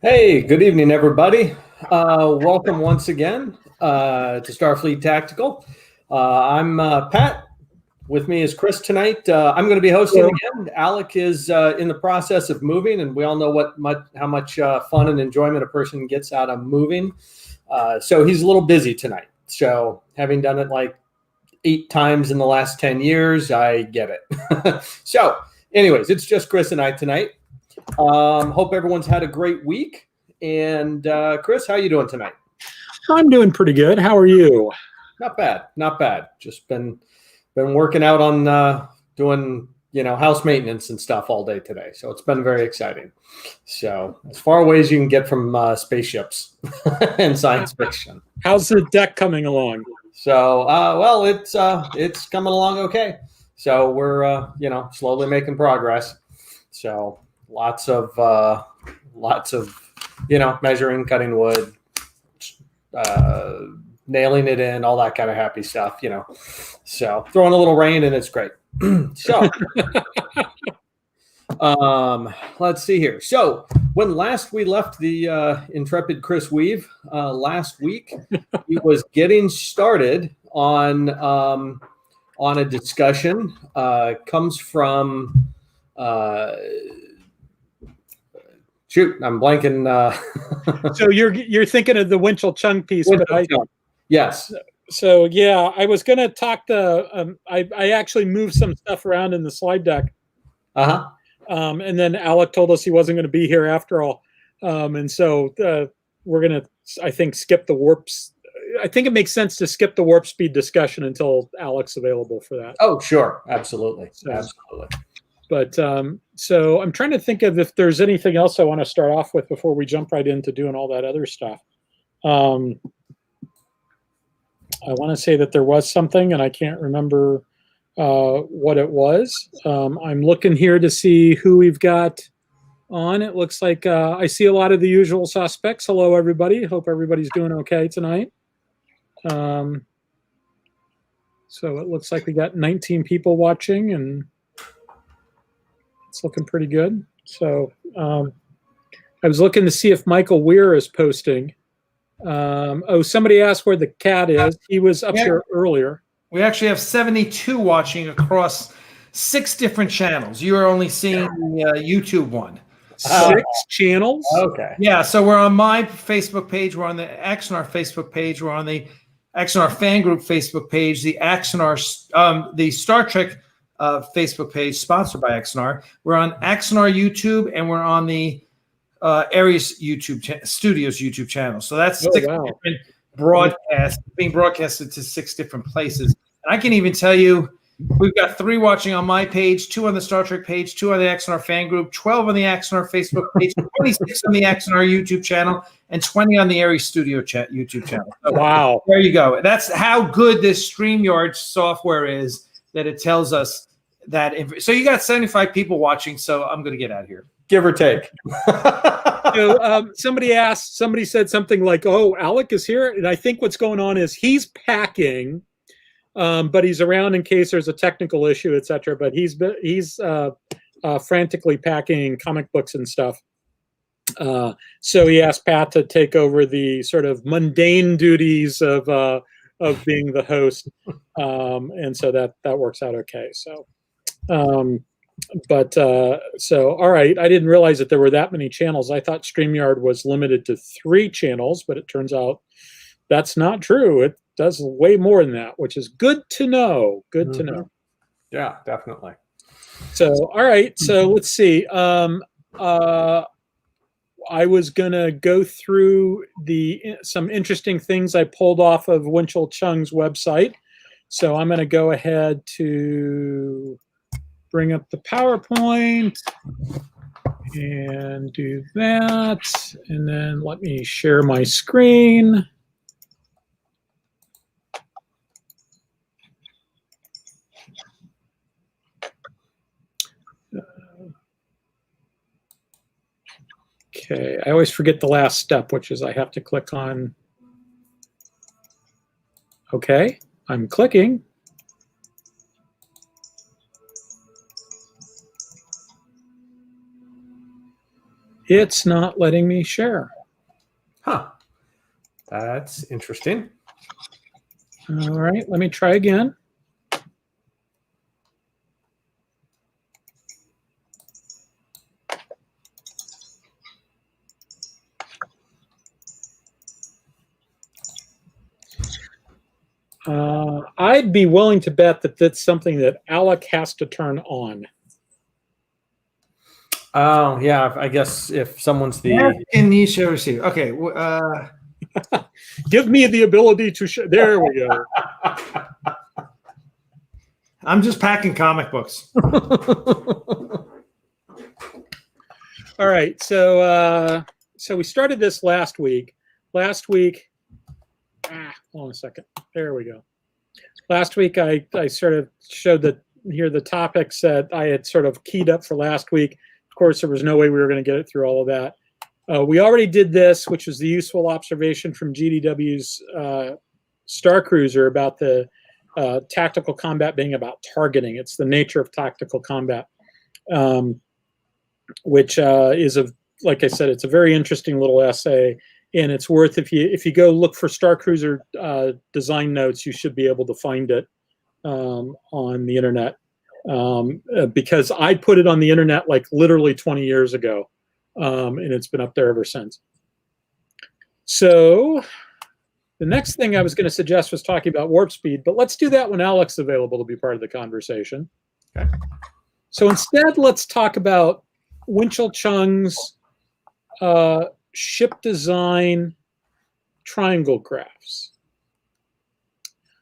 Hey, good evening, everybody. Welcome once again to Starfleet Tactical. I'm Pat. With me is Chris tonight. I'm going to be hosting again. Alec is in the process of moving, and we all know how much fun and enjoyment a person gets out of moving. So he's a little busy tonight. So having done it like 8 times in the last 10 years, I get it. So anyways, it's just Chris and I tonight. Hope everyone's had a great week. And Chris, how you doing tonight? I'm doing pretty good. How are you? Not bad, not bad. Just been working out on doing house maintenance and stuff all day today. So it's been very exciting. So as far away as you can get from spaceships and science fiction. How's the deck coming along? So well, it's coming along okay. So we're slowly making progress. So lots of measuring, cutting wood, nailing it in, all that kind of happy stuff, So throwing a little rain and it's great. So let's see here. So when last we left the intrepid Chris Weave last week, he was getting started on a discussion. Comes from shoot, I'm blanking. So you're thinking of the Winchell Chung piece, yes. So yeah, I was going to talk to. I actually moved some stuff around in the slide deck. And then Alec told us he wasn't going to be here after all, and so we're going to, I think, skip the warps. I think it makes sense to skip the warp speed discussion until Alec's available for that. Oh, sure, absolutely, absolutely. But so I'm trying to think of if there's anything else I want to start off with before we jump right into doing all that other stuff. I want to say that there was something, and I can't remember what it was. I'm looking here to see who we've got on. It looks like I see a lot of the usual suspects. Hello, everybody. Hope everybody's doing okay tonight. So it looks like we got 19 people watching, and it's looking pretty good. So I was looking to see if Michael Weir is posting. Somebody asked where the cat is. He was up here earlier. We actually have 72 watching across 6 different channels. You are only seeing the YouTube one. 6 channels? Okay. Yeah, so we're on my Facebook page. We're on the Axanar Facebook page. We're on the Axanar Fan Group Facebook page. The Axanar, the Star Trek Facebook page, sponsored by Axanar. We're on Axanar YouTube, and we're on the Aries YouTube Studios YouTube channel. So that's 6 different broadcasts being broadcasted to 6 different places. And I can even tell you, we've got 3 watching on my page, 2 on the Star Trek page, 2 on the Axanar Fan Group, 12 on the Axanar Facebook page, 26 on the Axanar YouTube channel, and 20 on the Aries Studio YouTube channel. So wow. There you go. That's how good this StreamYard software is, that it tells us that. So you got 75 people watching, so I'm going to get out of here. Give or take. So somebody said something like, "Oh, Alec is here," and I think what's going on is he's packing, but he's around in case there's a technical issue, etc. But he's frantically packing comic books and stuff. So he asked Pat to take over the sort of mundane duties of being the host, and so that works out okay. So. So all right, I didn't realize that there were that many channels. I thought StreamYard was limited to 3 channels, but it turns out that's not true. It does way more than that, which is good to know. Good to know. Yeah, definitely. So all right, so let's see. I was gonna go through some interesting things I pulled off of Winchell Chung's website. So I'm gonna go ahead to bring up the PowerPoint and do that. And then let me share my screen. Okay, I always forget the last step, which is I have to click on. Okay, I'm clicking. It's not letting me share. Huh. That's interesting. All right, let me try again. I'd be willing to bet that that's something that Alec has to turn on. Oh, yeah. I guess if someone's the... Can you share receive? Okay. Give me the ability to share. There we go. I'm just packing comic books. All right. So we started this last week. Hold on a second. There we go. Last week, I sort of showed that here the topics that I had sort of keyed up for last week. Of course, there was no way we were going to get it through all of that. We already did this, which was the useful observation from GDW's Star Cruiser about the tactical combat being about targeting. It's the nature of tactical combat, which is like I said, it's a very interesting little essay. And it's worth, if you go look for Star Cruiser design notes, you should be able to find it on the internet, because I put it on the internet like literally 20 years ago, and it's been up there ever since. So the next thing I was going to suggest was talking about warp speed, but let's do that when Alec's available to be part of the conversation. Okay. So instead, let's talk about Winchell Chung's ship design triangle graphs.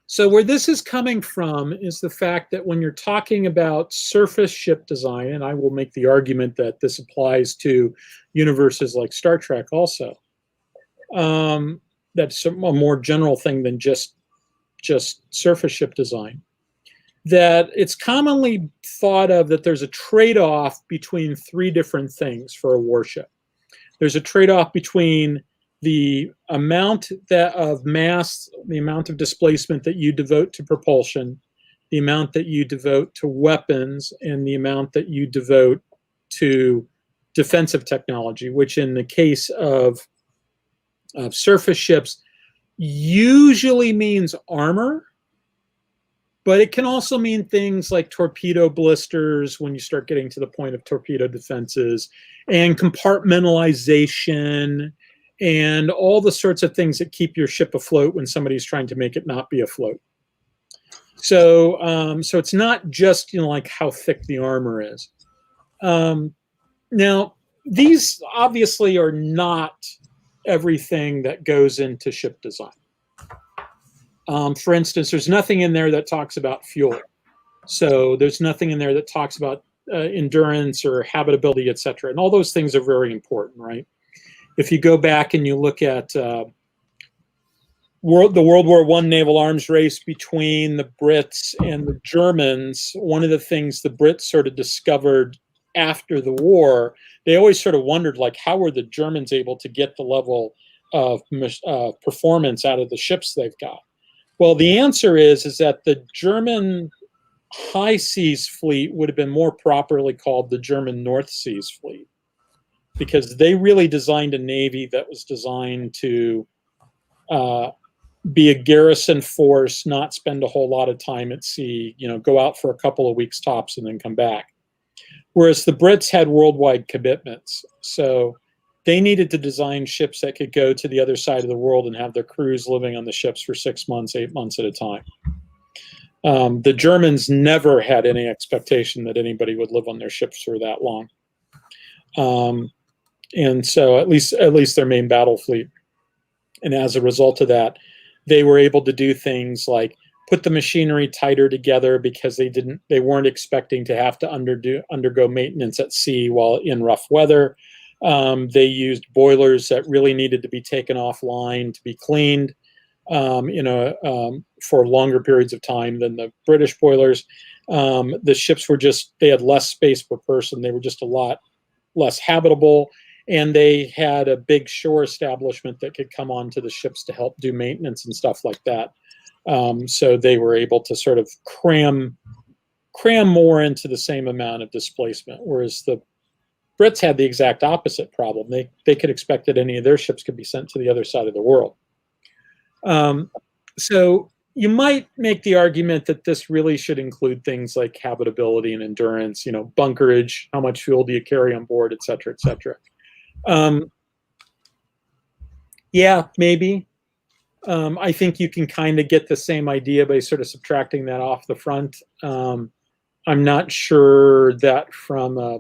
So where this is coming from is the fact that when you're talking about surface ship design, and I will make the argument that this applies to universes like Star Trek also, that's a more general thing than just surface ship design, that it's commonly thought of that there's a trade-off between three different things for a warship. There's a trade-off between the amount of mass, the amount of displacement that you devote to propulsion, the amount that you devote to weapons, and the amount that you devote to defensive technology, which in the case of surface ships usually means armor, but it can also mean things like torpedo blisters when you start getting to the point of torpedo defenses, and compartmentalization, and all the sorts of things that keep your ship afloat when somebody's trying to make it not be afloat. So, so it's not just like how thick the armor is. Now, these obviously are not everything that goes into ship design. For instance, there's nothing in there that talks about fuel. So there's nothing in there that talks about endurance or habitability, etc. And all those things are very important, right? If you go back and you look at the World War I naval arms race between the Brits and the Germans, one of the things the Brits sort of discovered after the war, they always sort of wondered, like, how were the Germans able to get the level of performance out of the ships they've got? Well, the answer is that the German High Seas Fleet would have been more properly called the German North Seas Fleet, because they really designed a navy that was designed to be a garrison force, not spend a whole lot of time at sea, go out for a couple of weeks tops and then come back. Whereas the Brits had worldwide commitments. So they needed to design ships that could go to the other side of the world and have their crews living on the ships for 6 months, 8 months at a time. The Germans never had any expectation that anybody would live on their ships for that long. And so at least their main battle fleet. And as a result of that, they were able to do things like put the machinery tighter together because they weren't expecting to have to undergo maintenance at sea while in rough weather. They used boilers that really needed to be taken offline to be cleaned, for longer periods of time than the British boilers. The ships they had less space per person. They were just a lot less habitable, and they had a big shore establishment that could come onto the ships to help do maintenance and stuff like that. So they were able to sort of cram more into the same amount of displacement, whereas the Brits had the exact opposite problem. They could expect that any of their ships could be sent to the other side of the world. So you might make the argument that this really should include things like habitability and endurance, bunkerage, how much fuel do you carry on board, et cetera, et cetera. Yeah, maybe. I think you can kind of get the same idea by sort of subtracting that off the front. I'm not sure that from a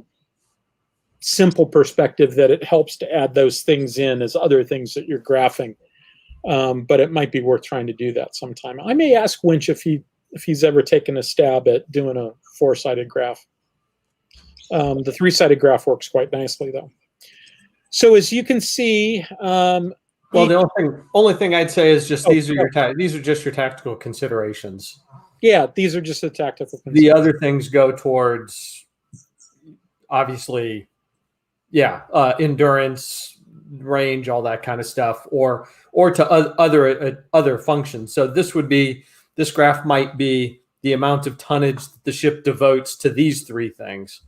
simple perspective that it helps to add those things in as other things that you're graphing. But it might be worth trying to do that sometime. I may ask Winch if he's ever taken a stab at doing a 4-sided graph. The 3-sided graph works quite nicely, though. So as you can see, well, the only thing I'd say is just these are just your tactical considerations. Yeah, these are just the tactical considerations. The other things go towards, obviously, endurance, range, all that kind of stuff, or to other functions. So this graph might be the amount of tonnage that the ship devotes to these 3 things.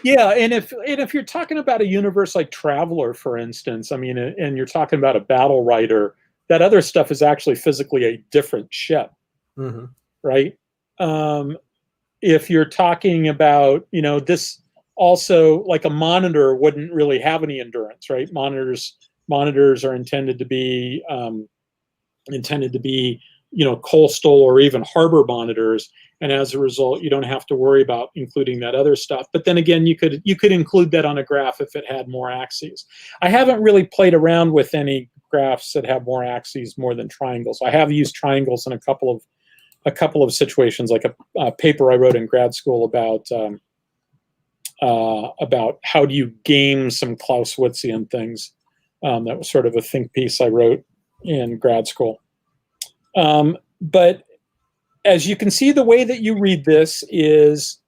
Yeah, and if you're talking about a universe like Traveler, for instance, and you're talking about a battle rider, that other stuff is actually physically a different ship, right? If you're talking about, this also, like a monitor wouldn't really have any endurance, right? Monitors are intended to be coastal or even harbor monitors. And as a result, you don't have to worry about including that other stuff. But then again, you could include that on a graph if it had more axes. I haven't really played around with any graphs that have more axes more than triangles. I have used triangles in a couple of situations, like a paper I wrote in grad school about how do you game some Clausewitzian things. That was sort of a think piece I wrote in grad school. But as you can see, the way that you read this is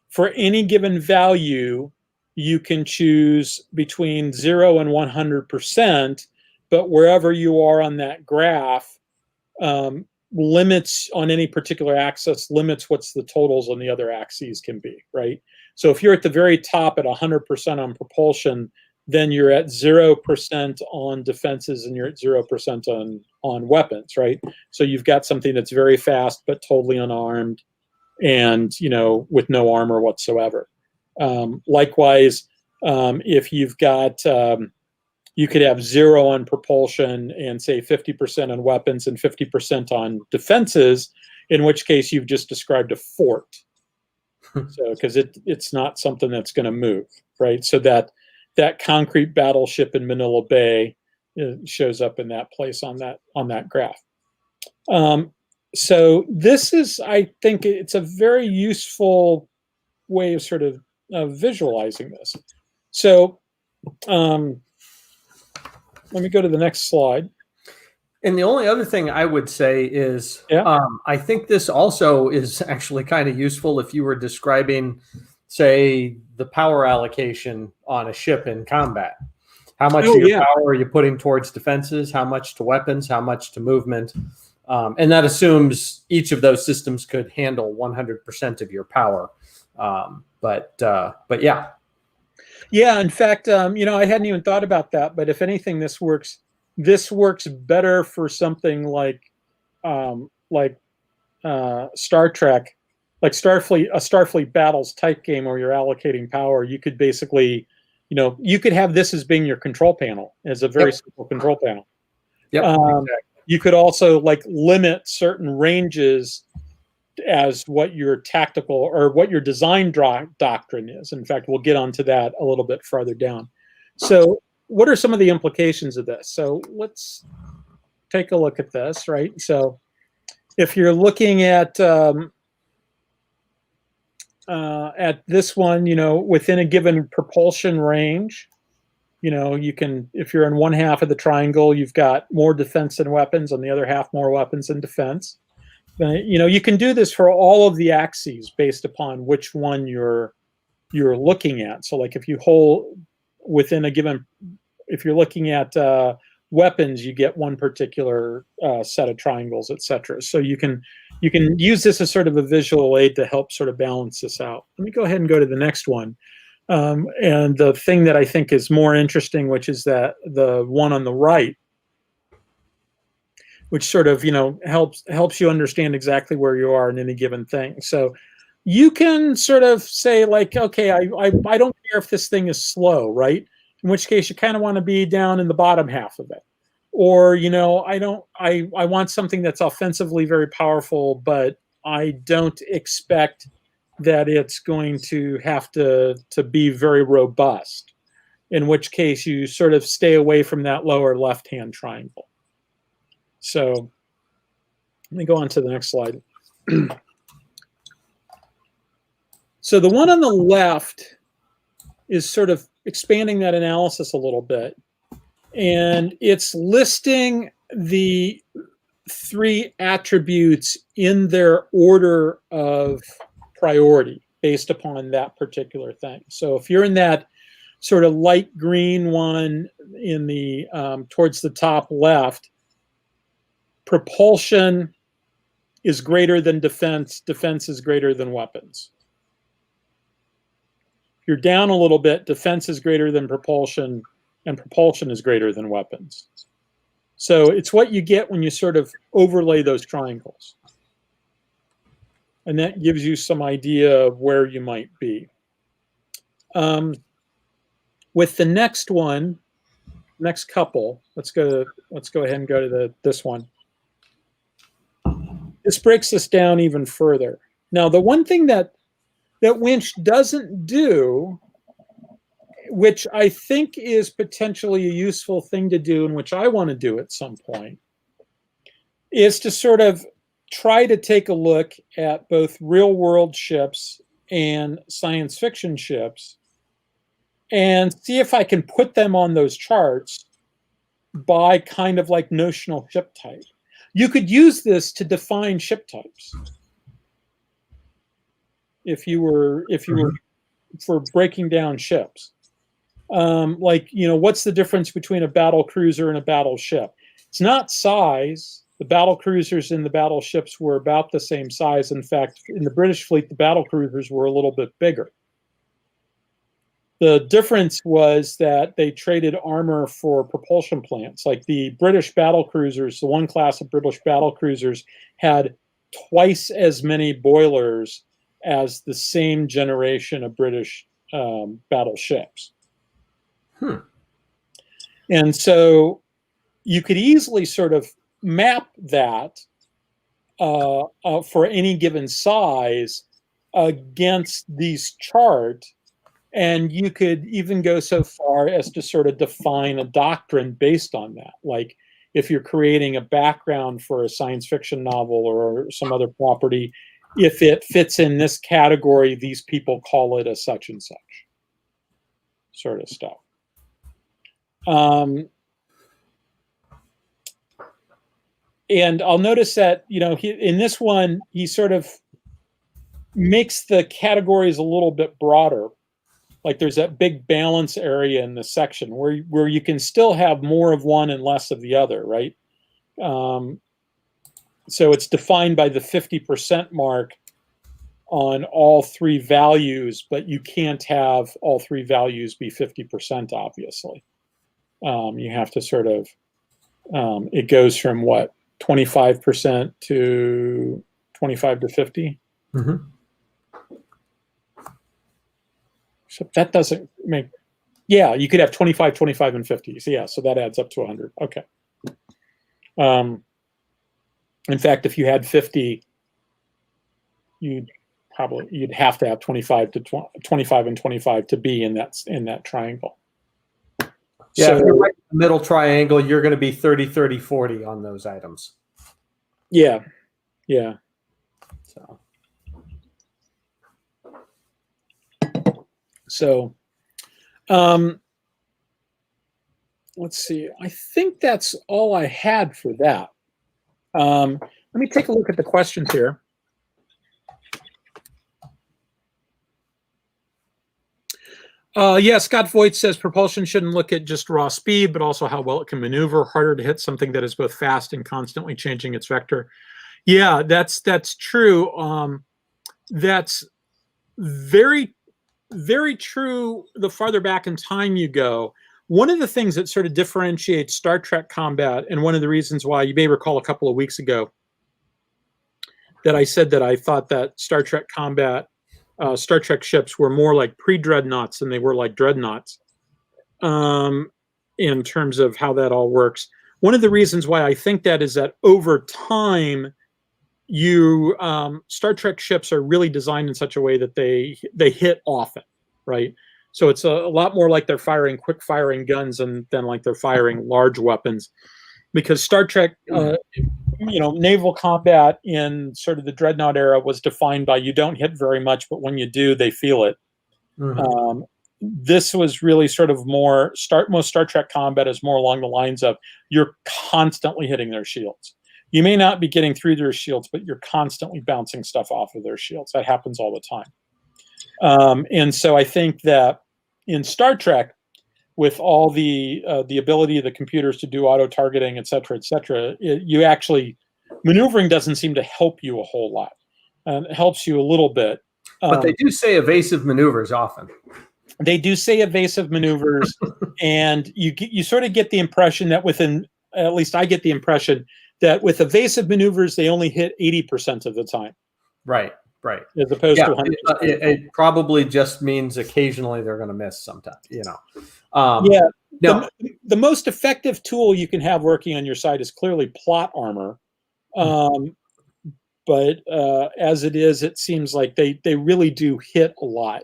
for any given value, you can choose between 0 and 100%, but wherever you are on that graph, limits on any particular axis limits what's the totals on the other axes can be, right? So if you're at the very top at 100% on propulsion, then you're at 0% on defenses and you're at 0% on weapons, right? So you've got something that's very fast but totally unarmed and, with no armor whatsoever. Likewise, if you've got, you could have 0 on propulsion and say 50% on weapons and 50% on defenses, in which case you've just described a fort. So, because it's not something that's going to move, right? So that concrete battleship in Manila Bay shows up in that place on that graph. So this is, I think, it's a very useful way of sort of visualizing this. So let me go to the next slide. And the only other thing I would say is, I think this also is actually kind of useful if you were describing, say, the power allocation on a ship in combat. How much of your power are you putting towards defenses? How much to weapons? How much to movement? And that assumes each of those systems could handle 100% of your power. But yeah. Yeah, in fact, I hadn't even thought about that. But if anything, this works better for something like Star Trek, like Starfleet, a Starfleet Battles type game where you're allocating power. You could basically, you could have this as being your control panel, as a very simple control panel. Yep. Exactly. You could also limit certain ranges as what your tactical or what your design doctrine is. In fact, we'll get onto that a little bit farther down. So what are some of the implications of this? So let's take a look at this, right? So if you're looking at this one, within a given propulsion range, you can, if you're in one half of the triangle, you've got more defense and weapons, on the other half, more weapons and defense. You can do this for all of the axes based upon which one you're looking at. So like if you hold within a given, if you're looking at weapons, you get one particular set of triangles, etc. So you can use this as sort of a visual aid to help sort of balance this out. Let me go ahead and go to the next one. And the thing that I think is more interesting, which is that the one on the right, which sort of, helps you understand exactly where you are in any given thing. So you can sort of say like, okay, I don't care if this thing is slow, right? In which case you kind of want to be down in the bottom half of it. Or, I want something that's offensively very powerful, but I don't expect that it's going to have to be very robust, in which case you sort of stay away from that lower left-hand triangle. So let me go on to the next slide. So the one on the left is sort of expanding that analysis a little bit. And it's listing the 3 attributes in their order of priority based upon that particular thing. So if you're in that sort of light green one in the towards the top left, propulsion is greater than defense. Defense is greater than weapons. If you're down a little bit, defense is greater than propulsion, and propulsion is greater than weapons. So it's what you get when you sort of overlay those triangles. And that gives you some idea of where you might be. With the next one, next couple, let's go ahead and go to this one. This breaks this down even further. Now, the one thing that Winch doesn't do, which I think is potentially a useful thing to do, and which I want to do at some point, is to sort of try to take a look at both real-world ships and science fiction ships and see if I can put them on those charts by kind of like notional ship type. You could use this to define ship types if you were for breaking down ships. What's the difference between a battle cruiser and a battleship? It's not size. The battle cruisers and the battleships were about the same size. In fact, in the British fleet, the battle cruisers were a little bit bigger. The difference was that they traded armor for propulsion plants. Like the British battle cruisers, the one class of British battle cruisers had twice as many boilers as the same generation of British battleships. And so you could easily sort of map that for any given size against these charts. And you could even go so far as to sort of define a doctrine based on that. Like if you're creating a background for a science fiction novel or some other property, if it fits in this category, these people call it a such and such sort of stuff. And I'll notice that, in this one, he sort of makes the categories a little bit broader. Like there's that big balance area in the section where you can still have more of one and less of the other, right? So it's defined by the 50% mark on all 3 values, but you can't have all 3 values be 50%, obviously. You have to sort of, it goes from what, 25% to 25 to 50? Mm-hmm. So that doesn't make, yeah, you could have 25, 25, and 50. So yeah, so that adds up to 100. Okay. In fact, if you had 50, you'd have to have 25 and 25 to be in that triangle. Yeah, so, if you're right in the middle triangle, you're going to be 30, 30, 40 on those items. Yeah. Yeah. So, let's see. I think that's all I had for that. Let me take a look at the questions here. Yeah, Scott Voigt says propulsion shouldn't look at just raw speed, but also how well it can maneuver. Harder to hit something that is both fast and constantly changing its vector. Yeah, that's true. That's very, very true. The farther back in time you go, one of the things that sort of differentiates Star Trek combat, and one of the reasons why you may recall a couple of weeks ago that I said that I thought that Star Trek combat, Star Trek ships were more like pre-dreadnoughts than they were like dreadnoughts, in terms of how that all works. One of the reasons why I think that is that over time, Star Trek ships are really designed in such a way that they hit often, right? So it's a lot more like they're firing quick firing guns than like they're firing large weapons, because Star Trek, naval combat in sort of the dreadnought era was defined by you don't hit very much, but when you do, they feel it. Mm-hmm. This was really sort of most Star Trek combat is more along the lines of you're constantly hitting their shields. You may not be getting through their shields, but you're constantly bouncing stuff off of their shields. That happens all the time. And so I think that in Star Trek, with all the ability of the computers to do auto targeting, et cetera, you actually maneuvering doesn't seem to help you a whole lot. It helps you a little bit, but they do say evasive maneuvers often. They do say evasive maneuvers, and you sort of get the impression that at least I get the impression that with evasive maneuvers they only hit 80% of the time. Right. As opposed to 100%. It probably just means occasionally they're going to miss sometimes, The most effective tool you can have working on your side is clearly plot armor. But as it is, it seems like they really do hit a lot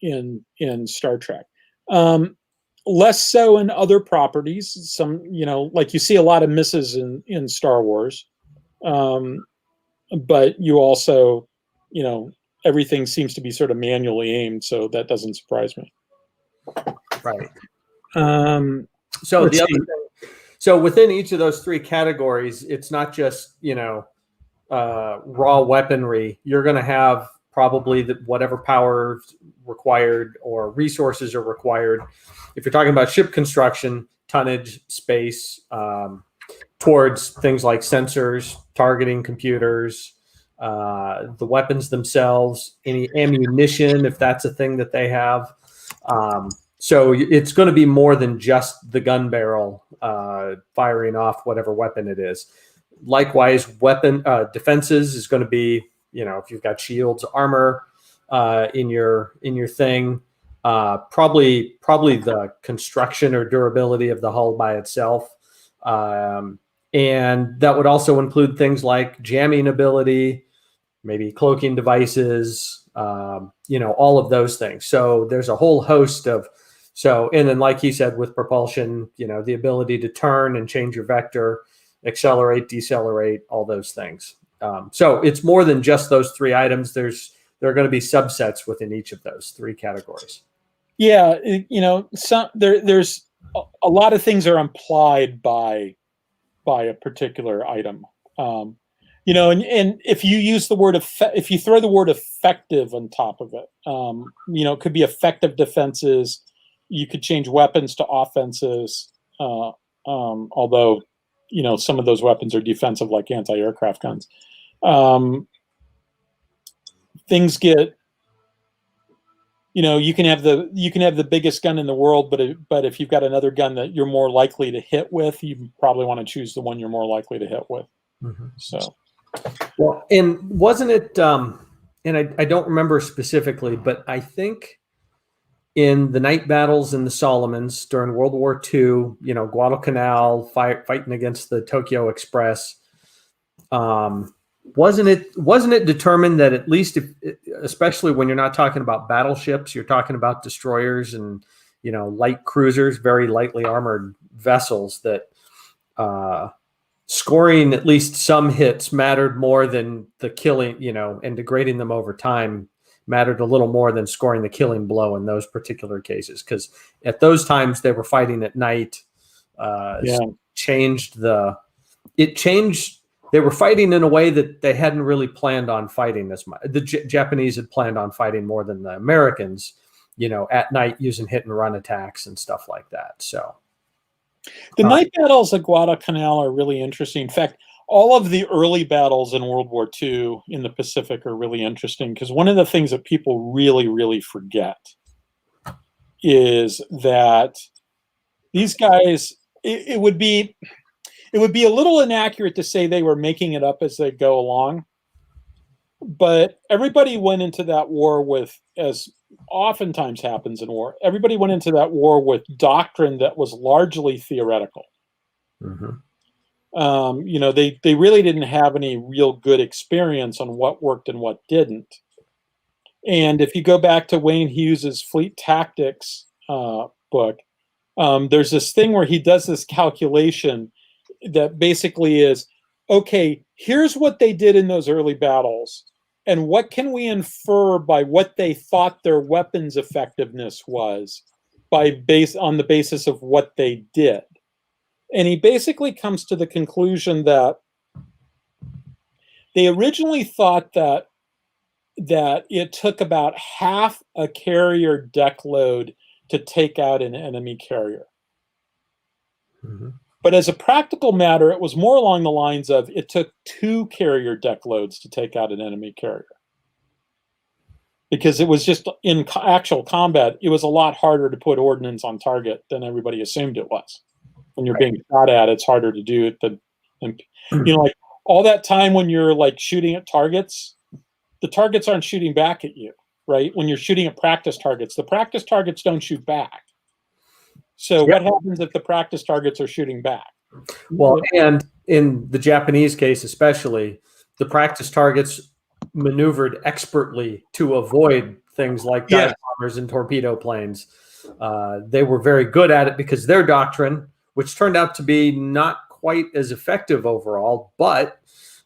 in Star Trek. Less so in other properties. Some, like you see a lot of misses in Star Wars. But you also, everything seems to be sort of manually aimed, so that doesn't surprise me. Right. So within each of those three categories, it's not just, raw weaponry. You're going to have probably whatever power required or resources are required. If you're talking about ship construction, tonnage, space, towards things like sensors, targeting computers, the weapons themselves, any ammunition, if that's a thing that they have. So it's going to be more than just the gun barrel firing off whatever weapon it is. Likewise, weapon defenses is going to be, if you've got shields, armor in your thing, probably the construction or durability of the hull by itself. And that would also include things like jamming ability, maybe cloaking devices, all of those things. So there's a whole host of, and then like he said, with propulsion, the ability to turn and change your vector, accelerate, decelerate, all those things. So it's more than just those three items. There are going to be subsets within each of those three categories. Yeah. There's a lot of things are implied by a particular item. And if you use the word if you throw the word effective on top of it, it could be effective defenses. You could change weapons to offenses, although, some of those weapons are defensive, like anti-aircraft guns. Things get, you can have the biggest gun in the world, but if you've got another gun that you're more likely to hit with, you probably want to choose the one you're more likely to hit with. Mm-hmm. So, well, and wasn't it? And I don't remember specifically, but I think in the night battles in the Solomons during World War II, Guadalcanal fighting against the Tokyo Express. Wasn't it determined that at least especially when you're not talking about battleships, you're talking about destroyers and, light cruisers, very lightly armored vessels, that scoring at least some hits mattered more than the killing, and degrading them over time mattered a little more than scoring the killing blow in those particular cases. Because at those times they were fighting at night. They were fighting in a way that they hadn't really planned on fighting as much. The Japanese had planned on fighting more than the Americans, at night using hit and run attacks and stuff like that. So the night battles at Guadalcanal are really interesting. In fact, all of the early battles in World War II in the Pacific are really interesting, because one of the things that people really, really forget is that these guys, it would be a little inaccurate to say they were making it up as they go along, but everybody went into that war with, as oftentimes happens in war, everybody went into that war with doctrine that was largely theoretical. Mm-hmm. They really didn't have any real good experience on what worked and what didn't. And if you go back to Wayne Hughes's Fleet Tactics book, there's this thing where he does this calculation that basically is, okay, here's what they did in those early battles, and what can we infer by what they thought their weapons effectiveness was on the basis of what they did. And he basically comes to the conclusion that they originally thought that it took about half a carrier deck load to take out an enemy carrier. Mm-hmm. But as a practical matter, it was more along the lines of it took 2 carrier deck loads to take out an enemy carrier. Because it was just in actual combat, it was a lot harder to put ordnance on target than everybody assumed it was. When you're being shot at, it's harder to do it than like all that time when you're like shooting at targets, the targets aren't shooting back at you, right? When you're shooting at practice targets, the practice targets don't shoot back. So what happens if the practice targets are shooting back? Well, and in the Japanese case especially, the practice targets maneuvered expertly to avoid things like dive bombers and torpedo planes. They were very good at it because their doctrine, which turned out to be not quite as effective overall, but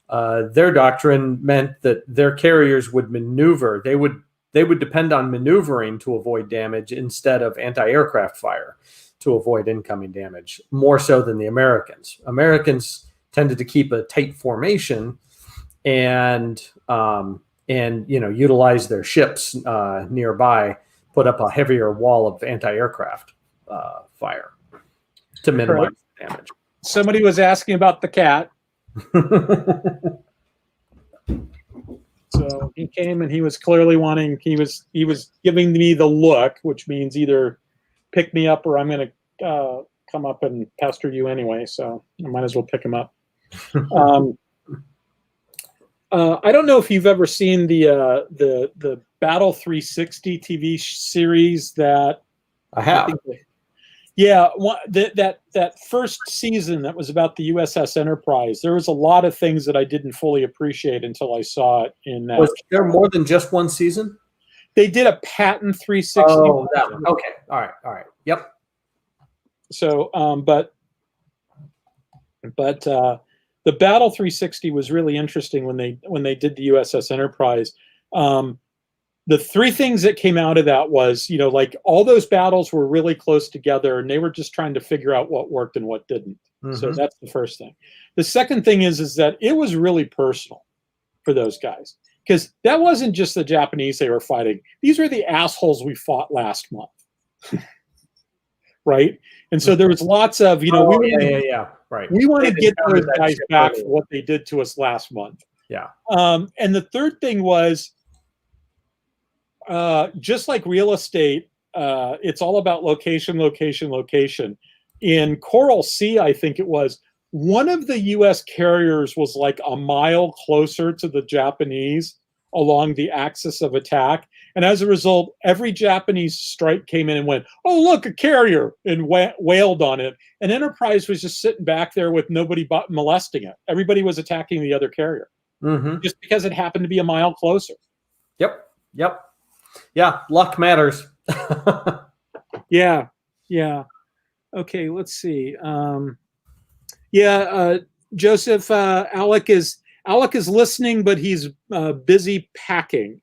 their doctrine meant that their carriers would maneuver. They would depend on maneuvering to avoid damage instead of anti-aircraft fire to avoid incoming damage, more so than the Americans. Americans tended to keep a tight formation and utilize their ships nearby, put up a heavier wall of anti-aircraft fire to minimize damage. Somebody was asking about the cat. So he came and he was clearly wanting, he was giving me the look, which means either pick me up or I'm going to come up and pester you anyway. So I might as well pick him up. I don't know if you've ever seen the Battle 360 TV series that I have. That first season that was about the USS Enterprise, there was a lot of things that I didn't fully appreciate until I saw it in that. Was there more than just one season? They did a Patton 360. Oh, that one. Okay. All right. Yep. So, but the Battle 360 was really interesting when they did the USS Enterprise. The 3 things that came out of that was, like all those battles were really close together and they were just trying to figure out what worked and what didn't. Mm-hmm. So that's the first thing. The second thing is that it was really personal for those guys, because that wasn't just the Japanese they were fighting. These were the assholes we fought last month. Right. And so there was lots of, right. We want to get those guys back for what they did to us last month. Yeah. And the third thing was, just like real estate, it's all about location. In Coral Sea, I think it was, one of the U.S. carriers was like a mile closer to the Japanese along the axis of attack. And as a result, every Japanese strike came in and went, "Oh, look, a carrier," and wailed on it. And Enterprise was just sitting back there with nobody molesting it. Everybody was attacking the other carrier, just because it happened to be a mile closer. Yep. Yeah, luck matters. Yeah. Okay, let's see. Joseph, Alec is listening, but he's busy packing.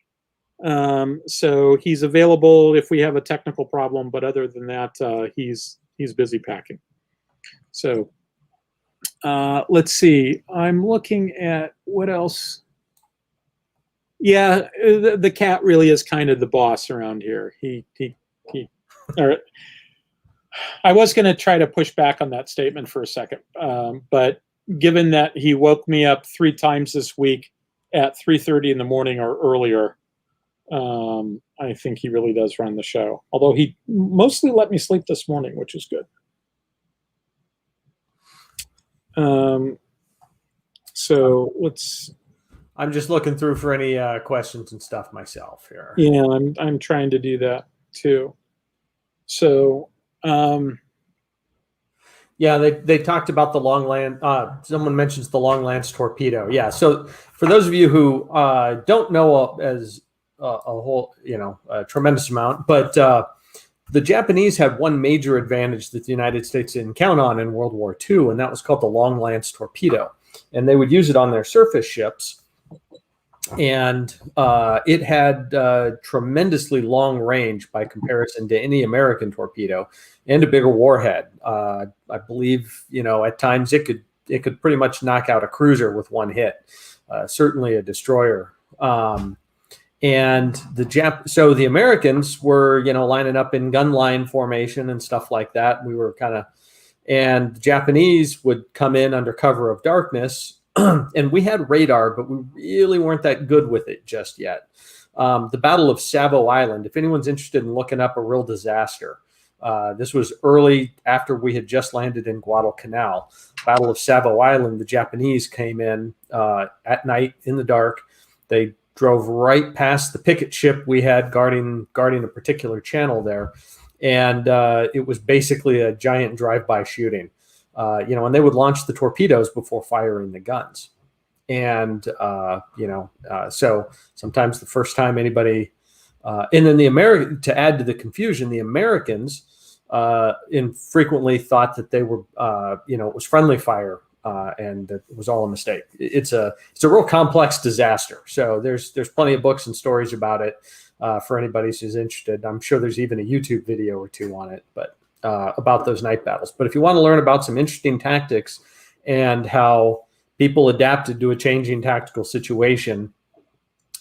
So he's available if we have a technical problem, but other than that, he's busy packing. So let's see. I'm looking at what else. Yeah, the cat really is kind of the boss around here. Or I was going to try to push back on that statement for a second, but given that he woke me up 3 times this week at 3:30 in the morning or earlier, I think he really does run the show. Although he mostly let me sleep this morning, which is good. So let's. I'm just looking through for any questions and stuff myself here. Yeah, I'm trying to do that too. So. Yeah, they talked about the long land. Someone mentions the long lance torpedo. Yeah, so for those of you who don't know as a whole, a tremendous amount, but the Japanese had one major advantage that the United States didn't count on in World War II, and that was called the long lance torpedo. And they would use it on their surface ships. And it had tremendously long range by comparison to any American torpedo, and a bigger warhead. I believe, at times it could pretty much knock out a cruiser with one hit, certainly a destroyer. So the Americans were, lining up in gun line formation and stuff like that. We were and the Japanese would come in under cover of darkness. And we had radar, but we really weren't that good with it just yet. The Battle of Savo Island, if anyone's interested in looking up, a real disaster. This was early after we had just landed in Guadalcanal. Battle of Savo Island, the Japanese came in at night in the dark. They drove right past the picket ship we had guarding a particular channel there. And it was basically a giant drive-by shooting. And they would launch the torpedoes before firing the guns. And, so sometimes the first time anybody, and then to add to the confusion, the Americans infrequently thought that they were, it was friendly fire, and that it was all a mistake. It's a real complex disaster. So there's plenty of books and stories about it for anybody who's interested. I'm sure there's even a YouTube video or two on it, but about those night battles. But if you want to learn about some interesting tactics and how people adapted to a changing tactical situation,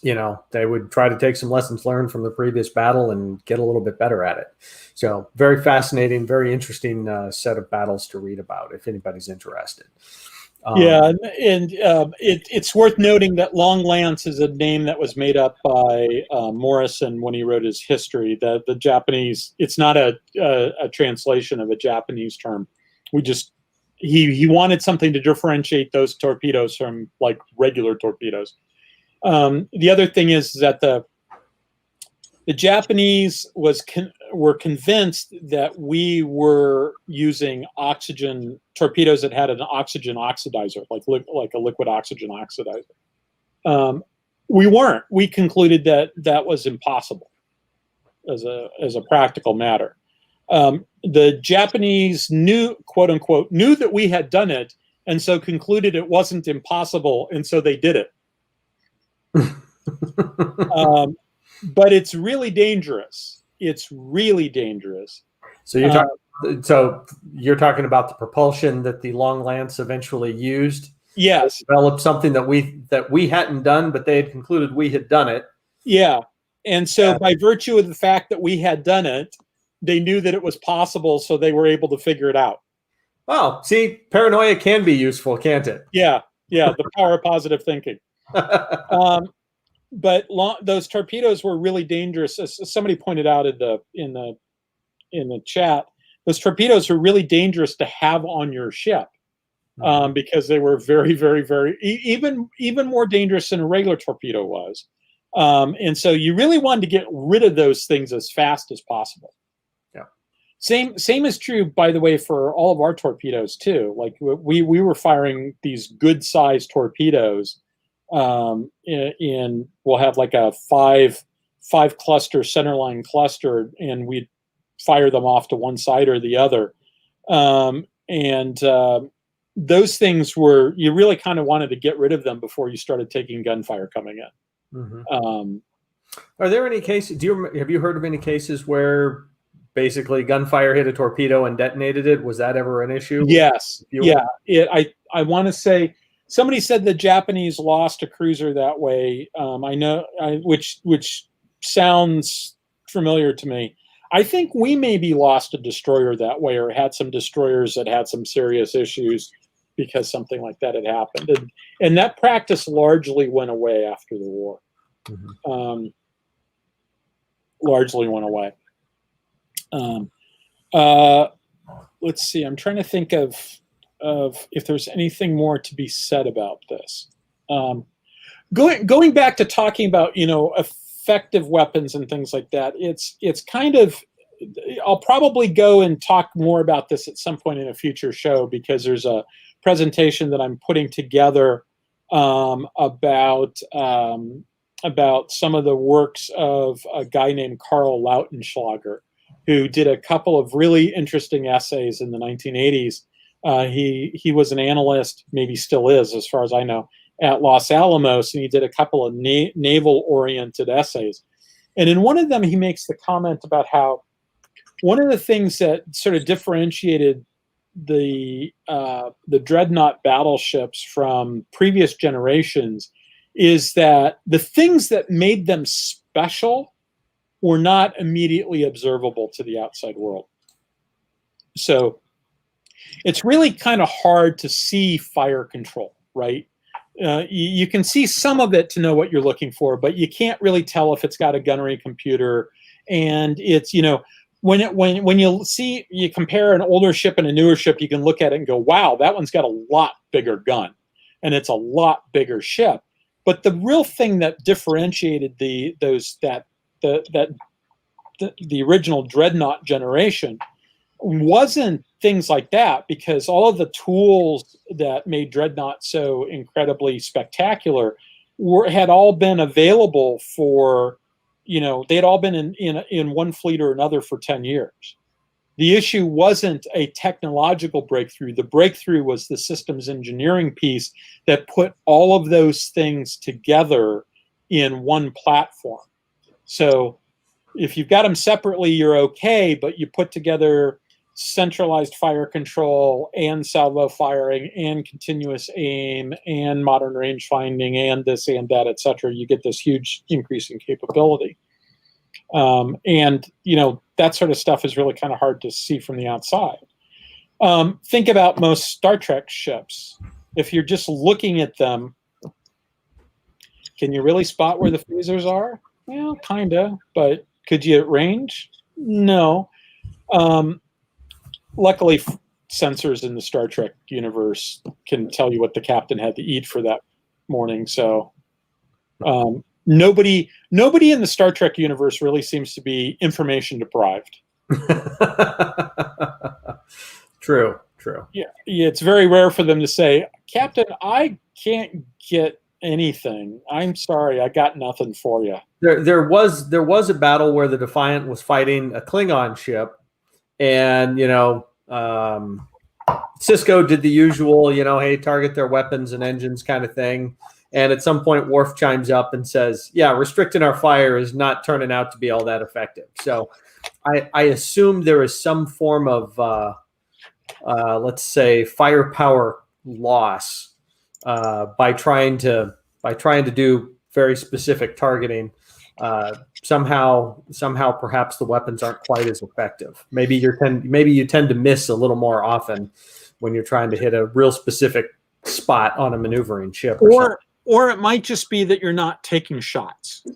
they would try to take some lessons learned from the previous battle and get a little bit better at it. So very fascinating, very interesting set of battles to read about if anybody's interested. It's worth noting that Long Lance is a name that was made up by Morrison when he wrote his history. The Japanese, it's not a translation of a Japanese term. He wanted something to differentiate those torpedoes from like regular torpedoes. The other thing is that the Japanese were convinced that we were using oxygen torpedoes that had an oxygen oxidizer, like a liquid oxygen oxidizer. We weren't. We concluded that was impossible as a practical matter. The Japanese quote unquote, knew that we had done it, and so concluded it wasn't impossible, and so they did it. But it's really dangerous. It's really dangerous. So you're talking about the propulsion that the Long Lance eventually used. Yes, developed something that we hadn't done, but they had concluded we had done it. Yeah, and so by virtue of the fact that we had done it, they knew that it was possible, so they were able to figure it out. Oh, see, paranoia can be useful, can't it? Yeah, the power of positive thinking. But those torpedoes were really dangerous. As somebody pointed out in the chat, those torpedoes were really dangerous to have on your ship, because they were very, very, very even more dangerous than a regular torpedo was. And so you really wanted to get rid of those things as fast as possible. Yeah. Same is true, by the way, for all of our torpedoes too. Like we were firing these good sized torpedoes. And we'll have like a five cluster centerline cluster, and we'd fire them off to one side or the other. Those things you really kind of wanted to get rid of them before you started taking gunfire coming in. Mm-hmm. Are there any cases? Have you heard of any cases where basically gunfire hit a torpedo and detonated it? Was that ever an issue? Yes. I want to say somebody said the Japanese lost a cruiser that way. I know, which sounds familiar to me. I think we maybe lost a destroyer that way, or had some destroyers that had some serious issues because something like that had happened. And that practice largely went away after the war. Mm-hmm. Largely went away. Let's see. I'm trying to think of if there's anything more to be said about this. Going back to talking about, effective weapons and things like that, it's kind of, I'll probably go and talk more about this at some point in a future show, because there's a presentation that I'm putting together about some of the works of a guy named Karl Lautenschlager, who did a couple of really interesting essays in the 1980s. He was an analyst, maybe still is, as far as I know, at Los Alamos, and he did a couple of naval-oriented essays. And in one of them, he makes the comment about how one of the things that sort of differentiated the dreadnought battleships from previous generations is that the things that made them special were not immediately observable to the outside world. So it's really kind of hard to see fire control, right? You can see some of it to know what you're looking for, but you can't really tell if it's got a gunnery computer. And it's, when you compare an older ship and a newer ship, you can look at it and go, wow, that one's got a lot bigger gun and it's a lot bigger ship. But the real thing that differentiated the original dreadnought generation wasn't things like that, because all of the tools that made dreadnought so incredibly spectacular had all been available for, they had all been in one fleet or another for 10 years. The issue wasn't a technological breakthrough. The breakthrough was the systems engineering piece that put all of those things together in one platform. So if you've got them separately, you're okay, but you put together centralized fire control and salvo firing and continuous aim and modern range finding and this and that, et cetera, you get this huge increase in capability. And that sort of stuff is really kind of hard to see from the outside. Think about most Star Trek ships. If you're just looking at them, can you really spot where the phasers are? Well, kind of, but could you at range? No. Luckily, sensors in the Star Trek universe can tell you what the captain had to eat for that morning. So nobody in the Star Trek universe really seems to be information deprived. True. Yeah, it's very rare for them to say, Captain, I can't get anything. I'm sorry, I got nothing for you. There was a battle where the Defiant was fighting a Klingon ship, and Cisco did the usual, hey, target their weapons and engines kind of thing. And at some point, Worf chimes up and says, yeah, restricting our fire is not turning out to be all that effective. So I assume there is some form of, let's say, firepower loss by trying to do very specific targeting. Somehow perhaps the weapons aren't quite as effective. Maybe you tend to miss a little more often when you're trying to hit a real specific spot on a maneuvering ship. Or it might just be that you're not taking shots.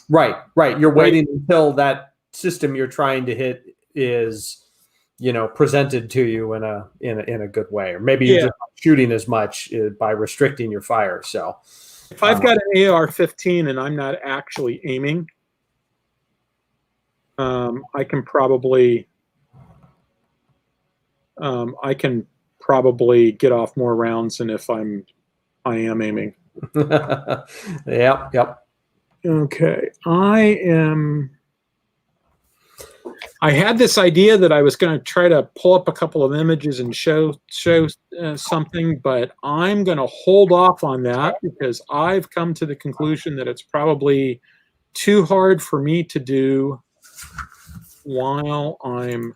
Right. You're waiting until that system you're trying to hit is, presented to you in a good way, or maybe you're just not shooting as much by restricting your fire. So if I've got an AR-15 and I'm not actually aiming, I can probably get off more rounds than if I am aiming. Yep. Okay, I had this idea that I was going to try to pull up a couple of images and show something, but I'm going to hold off on that because I've come to the conclusion that it's probably too hard for me to do while I'm,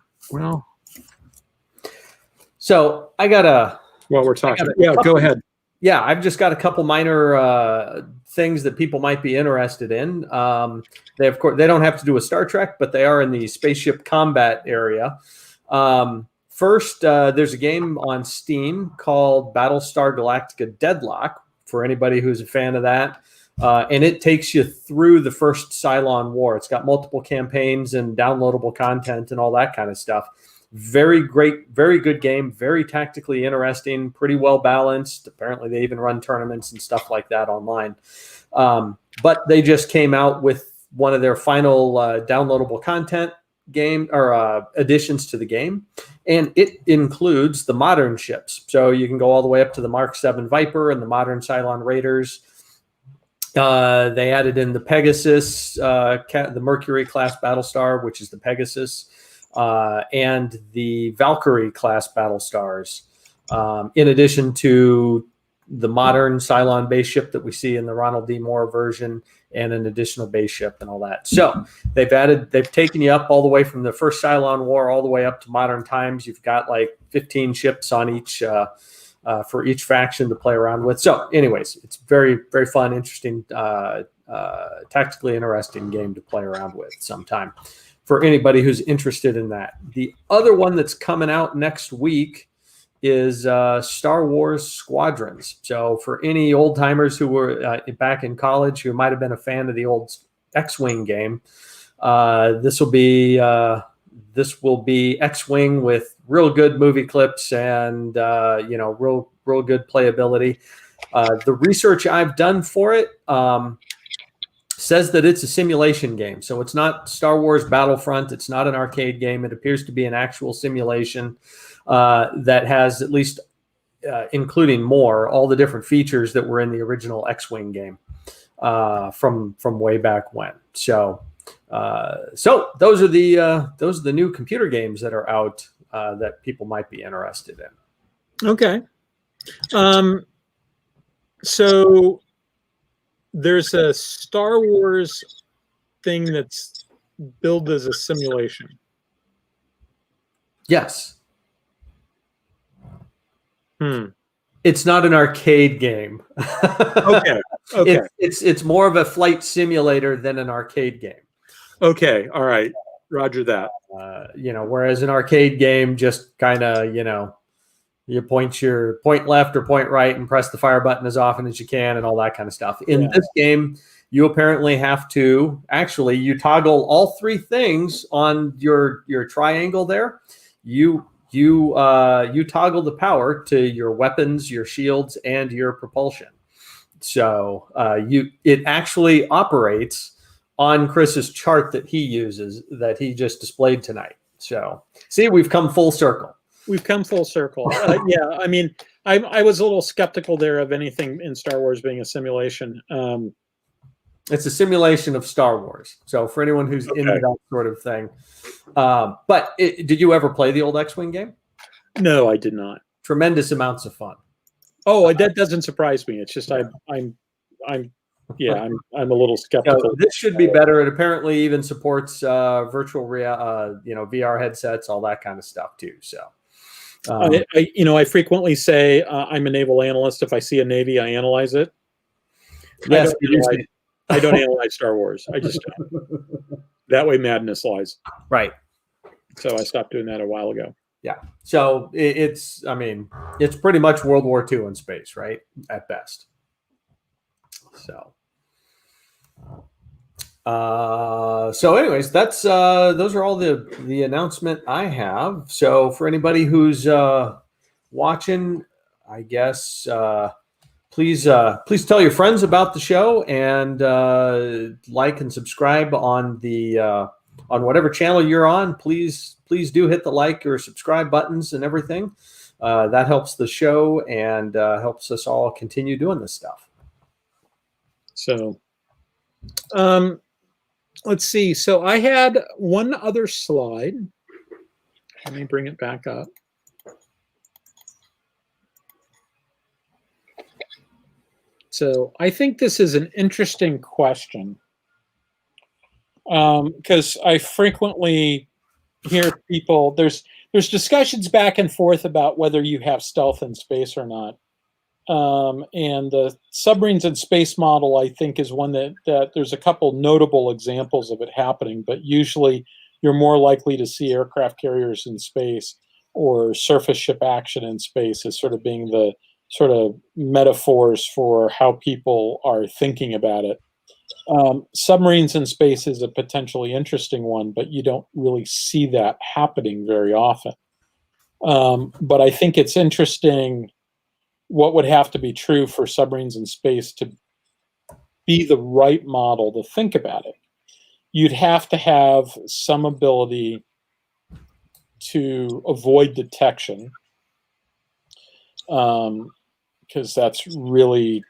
So I got while we're talking. Yeah, go ahead. yeah, I've just got a couple minor things that people might be interested in. They, of course, they don't have to do with Star Trek, but they are in the spaceship combat area. First, there's a game on Steam called Battlestar Galactica Deadlock, for anybody who's a fan of that. And it takes you through the first Cylon War. It's got multiple campaigns and downloadable content and all that kind of stuff. Very great, very good game, very tactically interesting, pretty well balanced. Apparently, they even run tournaments and stuff like that online. But they just came out with one of their final downloadable content game or additions to the game, and it includes the modern ships. So you can go all the way up to the Mark 7 Viper and the modern Cylon Raiders. They added in the Pegasus, the Mercury class Battlestar, which is the Pegasus, and the Valkyrie class Battlestars, in addition to the modern Cylon base ship that we see in the Ronald D. Moore version, and an additional base ship and all that. So they've taken you up all the way from the first Cylon War all the way up to modern times. You've got like 15 ships on each for each faction to play around with. So anyways, it's very, very fun, interesting, tactically interesting game to play around with sometime for anybody who's interested in that. The other one that's coming out next week is Star Wars Squadrons. So for any old timers who were back in college who might have been a fan of the old X-Wing game, this will be X-Wing with real good movie clips and real good playability. The research I've done for it says that it's a simulation game. So it's not Star Wars Battlefront. It's not an arcade game. It appears to be an actual simulation that has, at least including more, all the different features that were in the original X-Wing game from way back when. So those are the new computer games that are out that people might be interested in. Okay. So there's a Star Wars thing that's billed as a simulation. Yes. It's not an arcade game. Okay. Okay. It's more of a flight simulator than an arcade game. Okay. All right. Roger that. Whereas an arcade game just kind of, you point left or point right and press the fire button as often as you can and all that kind of stuff. In this game, you apparently have to you toggle all three things on your triangle there. You toggle the power to your weapons, your shields, and your propulsion. So it actually operates on Chris's chart that he uses, that he just displayed tonight. So see, we've come full circle. We've come full circle. Yeah, I mean, I was a little skeptical there of anything in Star Wars being a simulation. It's a simulation of Star Wars. So for anyone who's into that sort of thing. But did you ever play the old X-Wing game? No, I did not. Tremendous amounts of fun. Oh, that doesn't surprise me. It's just I'm a little skeptical. This should be better. It apparently even supports virtual VR headsets, all that kind of stuff too. So, I frequently say I'm a naval analyst. If I see a Navy, I analyze it. Yes, I don't analyze Star Wars. I just don't. That way madness lies. Right. So I stopped doing that a while ago. Yeah. So it's pretty much World War II in space, right? At best. So anyways, that's those are all the announcement I have. So for anybody who's watching, I guess please tell your friends about the show and like and subscribe on the on whatever channel you're on. Please do hit the like or subscribe buttons and everything. That helps the show and helps us all continue doing this stuff. So, let's see. So I had one other slide. Let me bring it back up. So I think this is an interesting question because I frequently hear people, there's discussions back and forth about whether you have stealth in space or not. And the submarines in space model, I think, is one that there's a couple notable examples of it happening, but usually you're more likely to see aircraft carriers in space or surface ship action in space as sort of being the sort of metaphors for how people are thinking about it. Submarines in space is a potentially interesting one, but you don't really see that happening very often. But I think it's interesting what would have to be true for submarines in space to be the right model to think about it. You'd have to have some ability to avoid detection, because that's really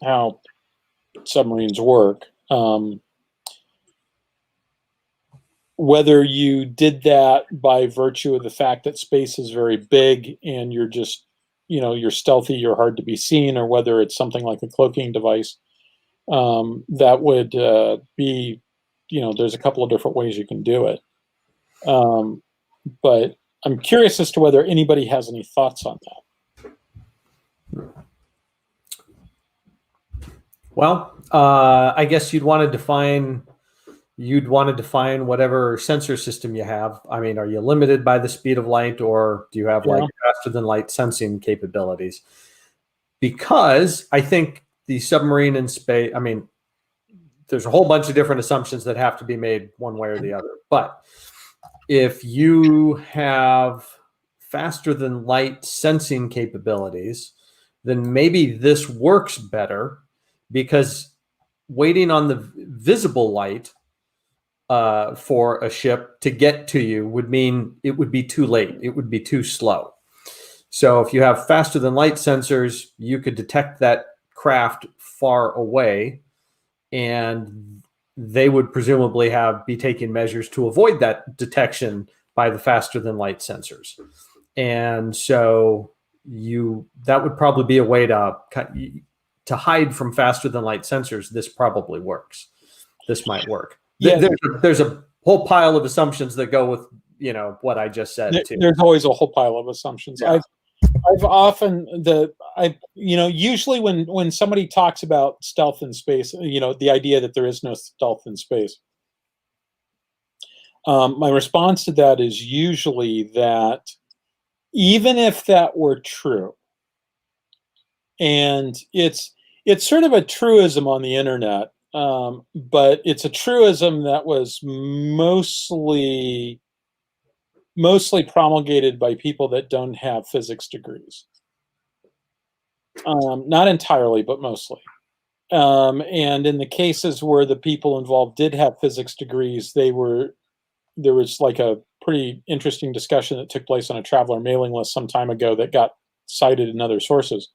how submarines work. Whether you did that by virtue of the fact that space is very big and you're just, you're stealthy, you're hard to be seen, or whether it's something like a cloaking device, that would be, there's a couple of different ways you can do it. But I'm curious as to whether anybody has any thoughts on that. Well, I guess you'd want to define whatever sensor system you have. I mean, are you limited by the speed of light, or do you have like faster than light sensing capabilities? Because I think the submarine in space, I mean, there's a whole bunch of different assumptions that have to be made one way or the other. But if you have faster than light sensing capabilities, then maybe this works better, because waiting on the visible light for a ship to get to you would mean it would be too late. It would be too slow. So if you have faster than light sensors, you could detect that craft far away, and they would presumably be taking measures to avoid that detection by the faster than light sensors. And so that would probably be a way to hide from faster than light sensors. This probably works. This might work. Yeah. There's a whole pile of assumptions that go with, what I just said too. There's always a whole pile of assumptions. Yeah. I've often usually when somebody talks about stealth in space, the idea that there is no stealth in space, my response to that is usually that even if that were true, and it's sort of a truism on the internet, but it's a truism that was mostly promulgated by people that don't have physics degrees. Not entirely, but mostly. And in the cases where the people involved did have physics degrees, there was like a pretty interesting discussion that took place on a traveler mailing list some time ago that got cited in other sources.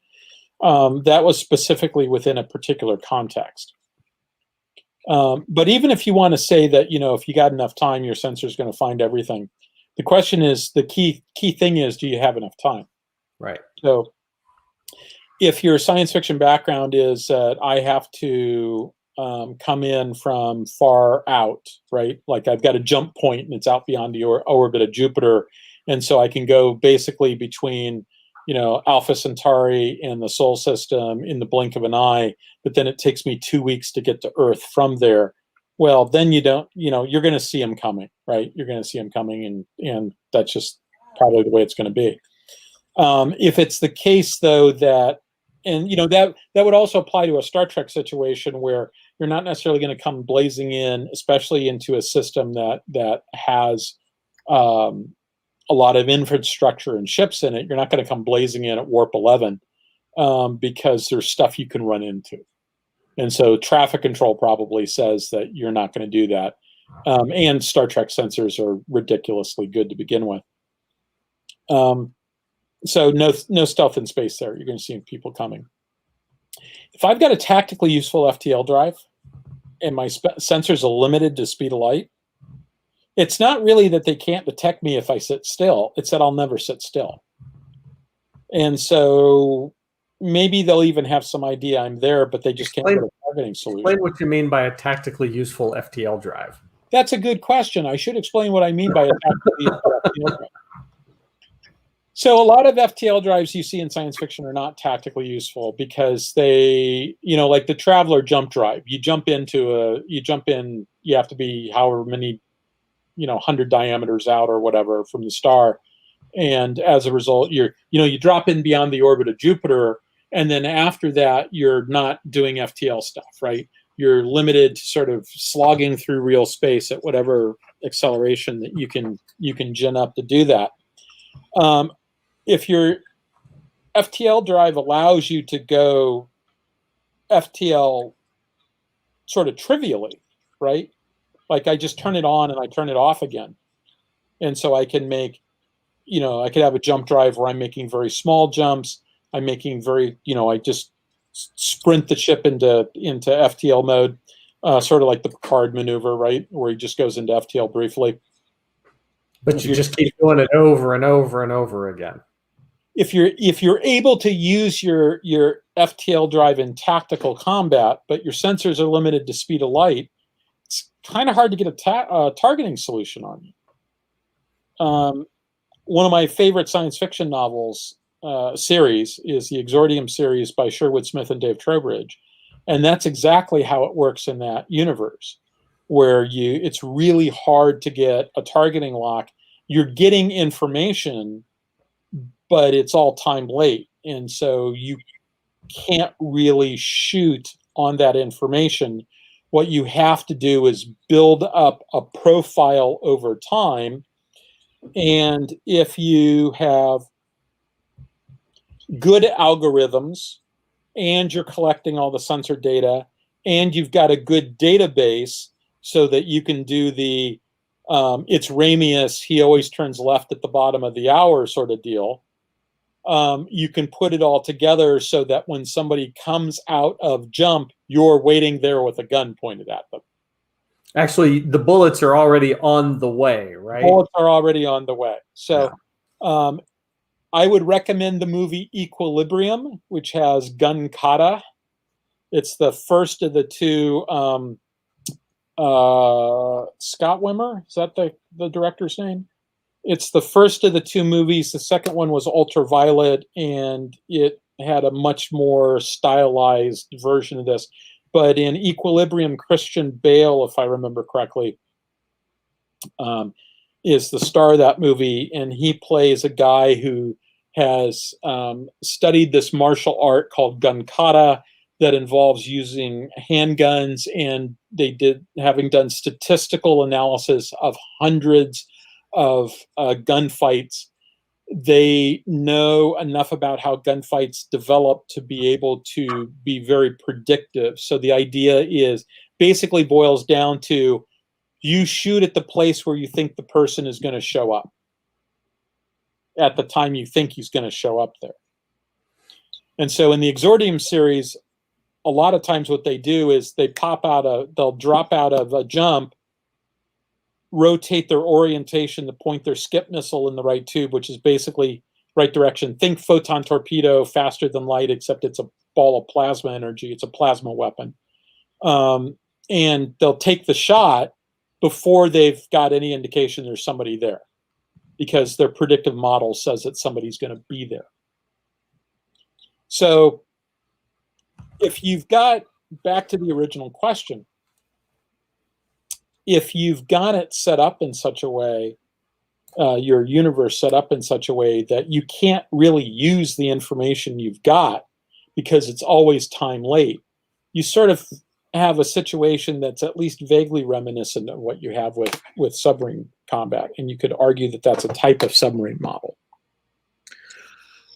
That was specifically within a particular context. But even if you want to say that, if you got enough time, your sensor is going to find everything. The question is, the key thing is, do you have enough time? Right. So if your science fiction background is that I have to come in from far out, right? Like I've got a jump point and it's out beyond the orbit of Jupiter. And so I can go basically between, Alpha Centauri and the Sol system in the blink of an eye, but then it takes me 2 weeks to get to Earth from there. Well, then you're going to see them coming, right? You're going to see them coming, and that's just probably the way it's going to be. If it's the case, though, that would also apply to a Star Trek situation where you're not necessarily going to come blazing in, especially into a system that has a lot of infrastructure and ships in it. You're not going to come blazing in at warp 11 because there's stuff you can run into. And so traffic control probably says that you're not going to do that. And Star Trek sensors are ridiculously good to begin with. So no stealth in space there. You're going to see people coming. If I've got a tactically useful FTL drive and my sensors are limited to speed of light, it's not really that they can't detect me if I sit still. It's that I'll never sit still. And so maybe they'll even have some idea I'm there, but they just can't get a targeting solution. Explain what you mean by a tactically useful FTL drive. That's a good question. I should explain what I mean by a tactically useful FTL drive. So a lot of FTL drives you see in science fiction are not tactically useful because they, like the Traveler jump drive. You have to be however many, 100 diameters out or whatever from the star. And as a result, you drop in beyond the orbit of Jupiter. And then after that, you're not doing FTL stuff, right? You're limited to sort of slogging through real space at whatever acceleration that you can gin up to do that. If your FTL drive allows you to go FTL sort of trivially, right? Like I just turn it on and I turn it off again. And so I can make, I could have a jump drive where I'm making very small jumps. I'm making I just sprint the ship into FTL mode, sort of like the Picard maneuver, right? Where he just goes into FTL briefly. But you just keep doing it over and over and over again. If you're able to use your FTL drive in tactical combat, but your sensors are limited to speed of light, it's kind of hard to get a targeting solution on you. One of my favorite science fiction novels series is the Exordium series by Sherwood Smith and Dave Trowbridge, and that's exactly how it works in that universe, where it's really hard to get a targeting lock. You're getting information, but it's all time late. And so you can't really shoot on that information. What you have to do is build up a profile over time. And if you have good algorithms and you're collecting all the sensor data and you've got a good database so that you can do the it's Ramius, he always turns left at the bottom of the hour sort of deal. You can put it all together so that when somebody comes out of jump, you're waiting there with a gun pointed at them. Actually, the bullets are already on the way, right? Bullets are already on the way. So I would recommend the movie Equilibrium, which has gun kata. It's the first of the two. Scott Wimmer, is that the director's name? It's the first of the two movies. The second one was Ultraviolet, and it had a much more stylized version of this. But in Equilibrium, Christian Bale, if I remember correctly, is the star of that movie, and he plays a guy who has studied this martial art called gun kata that involves using handguns, and having done statistical analysis of hundreds of gunfights, they know enough about how gunfights develop to be able to be very predictive. So the idea is basically boils down to you shoot at the place where you think the person is going to show up at the time you think he's going to show up there. And so in the Exordium series, a lot of times what they do is they'll drop out of a jump, rotate their orientation to point their skip missile in the right tube, which is basically right direction. Think photon torpedo, faster than light, except it's a ball of plasma energy. It's a plasma weapon. And they'll take the shot before they've got any indication there's somebody there, because their predictive model says that somebody's going to be there. So if you've got, back to the original question, if you've got it set up in such a way, your universe set up in such a way that you can't really use the information you've got because it's always time late, you sort of have a situation that's at least vaguely reminiscent of what you have with submarine combat. And you could argue that that's a type of submarine model.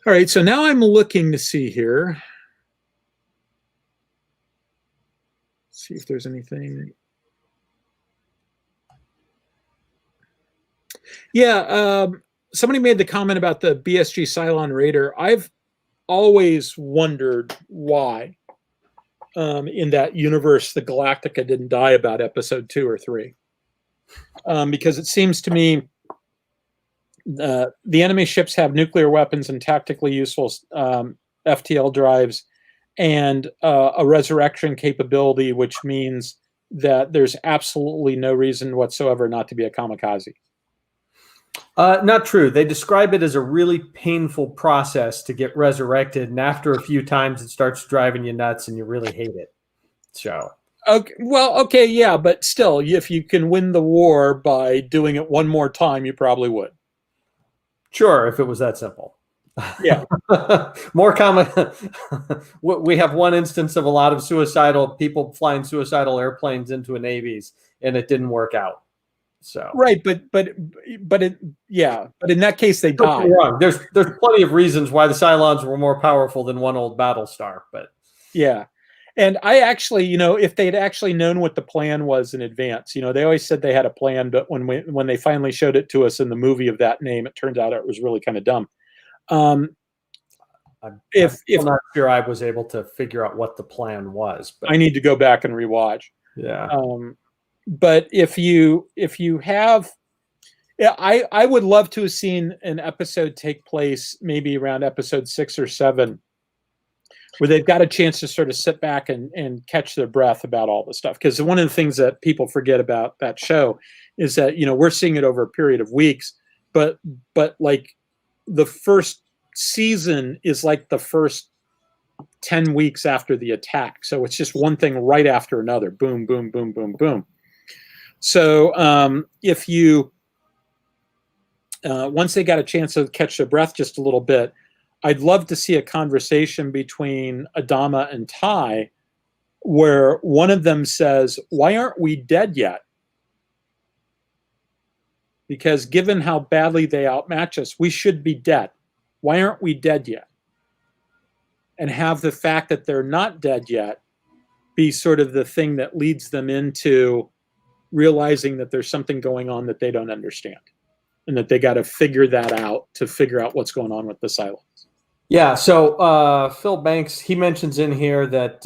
All right, so now I'm looking to see here. See if there's anything. Yeah, somebody made the comment about the BSG Cylon Raider. I've always wondered why in that universe the Galactica didn't die about episode 2 or 3. Because it seems to me the enemy ships have nuclear weapons and tactically useful FTL drives and a resurrection capability, which means that there's absolutely no reason whatsoever not to be a kamikaze. Not true. They describe it as a really painful process to get resurrected, and after a few times, it starts driving you nuts, and you really hate it. So, Okay, well, okay, yeah, but still, if you can win the war by doing it one more time, you probably would. sure, if it was that simple. Yeah. More common. We have one instance of a lot of suicidal people flying suicidal airplanes into navies, and it didn't work out. So Right, but in that case they don't get died. me wrong. There's plenty of reasons why the Cylons were more powerful than one old Battlestar, but Yeah. And I actually, if they'd actually known what the plan was in advance, they always said they had a plan, but when they finally showed it to us in the movie of that name, it turns out it was really kind of dumb. I'm not sure I was able to figure out what the plan was. But I need to go back and rewatch. Yeah. But if you have, I would love to have seen an episode take place maybe around episode 6 or 7, where they've got a chance to sort of sit back and catch their breath about all this stuff. Because one of the things that people forget about that show is that, we're seeing it over a period of weeks, but like the first season is like the first 10 weeks after the attack. So it's just one thing right after another. Boom, boom, boom, boom, boom. So if you, once they got a chance to catch their breath just a little bit, I'd love to see a conversation between Adama and Ty where one of them says, "Why aren't we dead yet? Because given how badly they outmatch us, we should be dead. Why aren't we dead yet?" And have the fact that they're not dead yet be sort of the thing that leads them into realizing that there's something going on that they don't understand, and that they got to figure that out to figure out what's going on with the Cylons. Yeah. So Phil Banks, he mentions in here that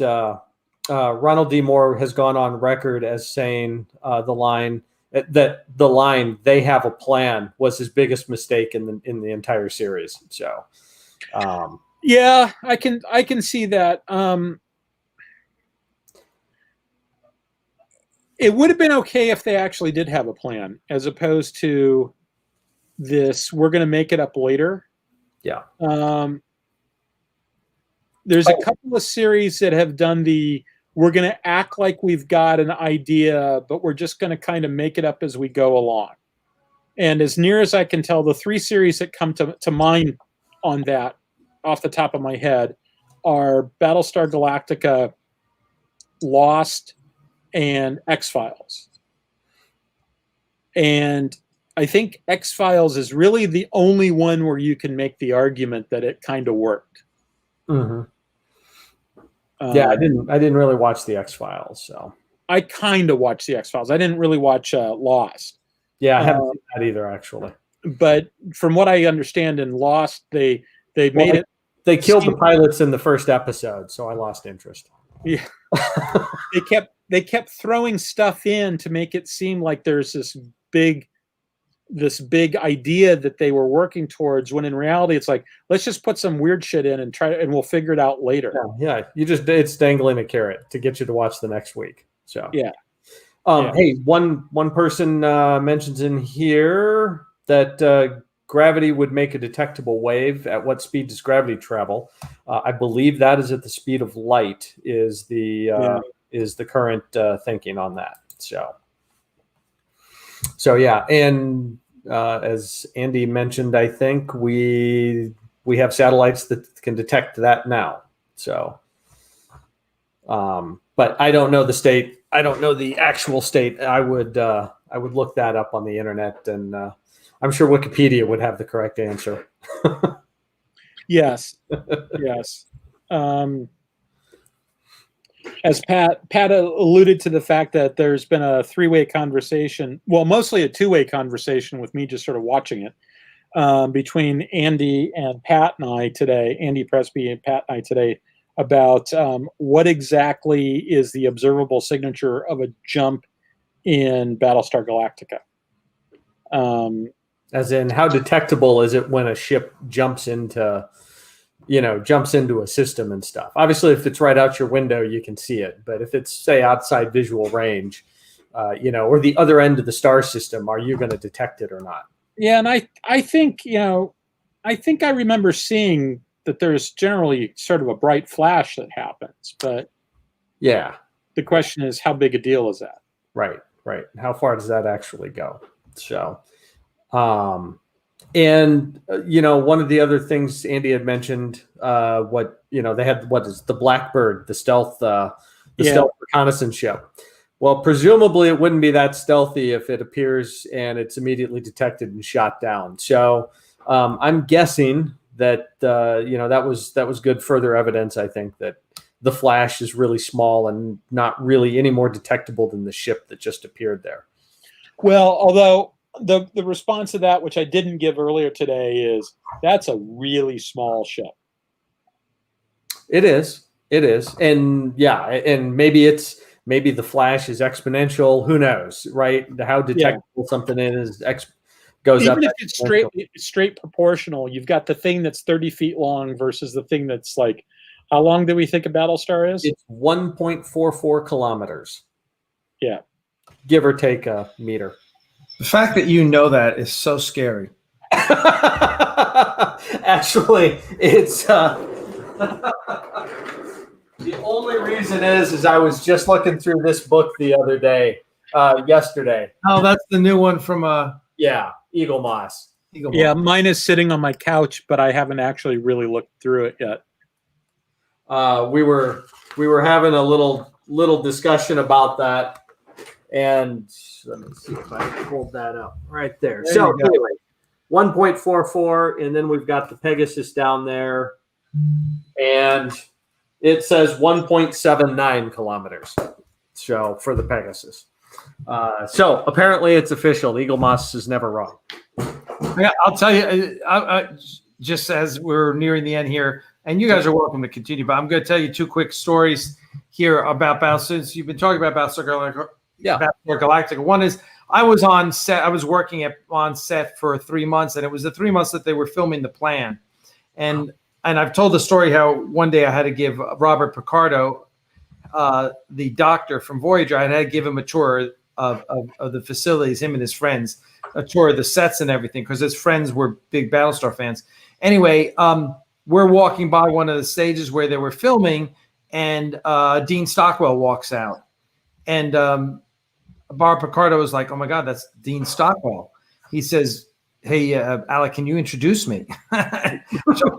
Ronald D. Moore has gone on record as saying the line "they have a plan" was his biggest mistake in the entire series. So yeah, I can see that. It would have been okay if they actually did have a plan, as opposed to this, we're going to make it up later. Yeah. There's a couple of series that have done we're going to act like we've got an idea, but we're just going to kind of make it up as we go along. And as near as I can tell, the 3 series that come to mind on that off the top of my head are Battlestar Galactica, Lost, and X-Files. And I think X-Files is really the only one where you can make the argument that it kind of worked. Mm-hmm. Yeah, I didn't really watch the X-Files, so I kind of watched the X-Files. I didn't really watch Lost. Yeah, I haven't seen that either, actually. But from what I understand in Lost, they made it. They killed the pilots in the first episode, so I lost interest. Yeah, they kept throwing stuff in to make it seem like there's this big idea that they were working towards, when in reality it's like, let's just put some weird shit in and we'll figure it out later. Yeah, it's dangling a carrot to get you to watch the next week. So yeah. Hey, one person mentions in here that gravity would make a detectable wave. At what speed does gravity travel? I believe that is at the speed of light is the current thinking on that. So yeah, and as Andy mentioned, I think we have satellites that can detect that now. So, but I don't know the state. I don't know the actual state. I would look that up on the internet, and I'm sure Wikipedia would have the correct answer. Yes. As Pat alluded to the fact that there's been a 3-way conversation, well, mostly a 2-way conversation with me just sort of watching it, between Andy and Pat and I today, Andy Presby and Pat and I today, about what exactly is the observable signature of a jump in Battlestar Galactica. As in, how detectable is it when a ship jumps into a system and stuff? Obviously, if it's right out your window, you can see it. But if it's, say, outside visual range, or the other end of the star system, are you going to detect it or not? Yeah, and I think, I think I remember seeing that there's generally sort of a bright flash that happens, but Yeah. the question is, how big a deal is that? Right. How far does that actually go? So, and one of the other things Andy had mentioned, they had, what is the Blackbird, the stealth reconnaissance ship. Well, presumably it wouldn't be that stealthy if it appears and it's immediately detected and shot down. So I'm guessing that that was good further evidence. I think that the flash is really small and not really any more detectable than the ship that just appeared there. Well, although the response to that, which I didn't give earlier today, is that's a really small ship. It is, and yeah, and maybe the flash is exponential. Who knows, right? How detectable something is goes Even up. If it's straight proportional, you've got the thing that's 30 feet long versus the thing that's like, how long do we think a Battlestar is? It's 1.44 kilometers. Yeah. Give or take a meter. The fact that you know that is so scary. Actually, it's the only reason is I was just looking through this book the other day, yesterday. Oh, that's the new one from Eagle Moss. Yeah, mine is sitting on my couch, but I haven't actually really looked through it yet. We were having a little discussion about that, and let me see if I pulled that up right there. So anyway, 1.44, and then we've got the Pegasus down there, and it says 1.79 kilometers. So for the Pegasus, so apparently it's official. Eagle Moss is never wrong. Yeah, I'll tell you. Just as we're nearing the end here, and you guys are welcome to continue, but I'm going to tell you two quick stories here about Battlestar. Since you've been talking about Battlestar Galactica, Battlestar Galactica. One is I was on set. I was working on set for 3 months, and it was the 3 months that they were filming the plan. And I've told the story how one day I had to give Robert Picardo, the doctor from Voyager, I had to give him a tour of the facilities, him and his friends, a tour of the sets and everything, because his friends were big Battlestar fans. Anyway, we're walking by one of the stages where they were filming, and Dean Stockwell walks out. And Bob Picardo was like, "Oh my God, that's Dean Stockwell." He says, "Hey, Alec, can you introduce me?" So,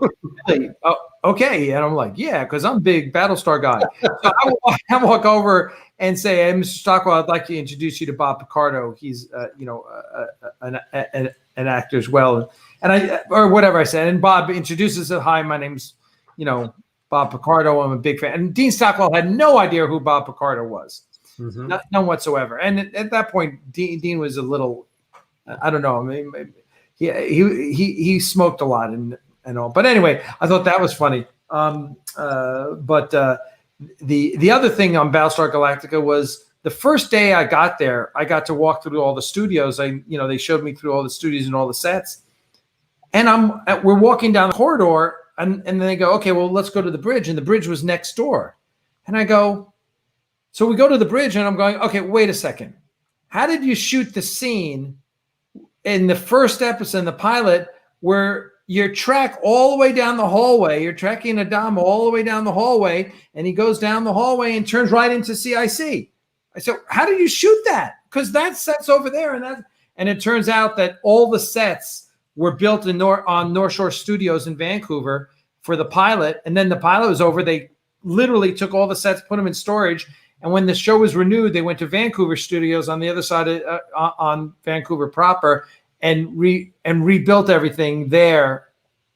okay. And I'm like, "Yeah," because I'm a big Battlestar guy. So I walk over and say, "Hey, Mr. Stockwell, I'd like to introduce you to Bob Picardo. He's, an actor as well." And or whatever I said. And Bob introduces it. "Hi, my name's, Bob Picardo. I'm a big fan." And Dean Stockwell had no idea who Bob Picardo was. Mm-hmm. None whatsoever. And at that point, Dean was a little, I don't know. I mean, he smoked a lot and all. But anyway, I thought that was funny. But the other thing on Battlestar Galactica was the first day I got there, I got to walk through all the studios. They showed me through all the studios and all the sets. And we're walking down the corridor, and then they go, "Okay, well, let's go to the bridge." And the bridge was next door. And I go, so we go to the bridge, and I'm going, "Okay, wait a second. How did you shoot the scene in the first episode, in the pilot, where you track all the way down the hallway? You're tracking Adama all the way down the hallway, and he goes down the hallway and turns right into CIC." I said, "How did you shoot that? Because that set's over there." And it turns out that all the sets were built on North Shore Studios in Vancouver for the pilot. And then the pilot was over. They literally took all the sets, put them in storage. And when the show was renewed, they went to Vancouver Studios on the other side of on Vancouver proper and rebuilt everything there,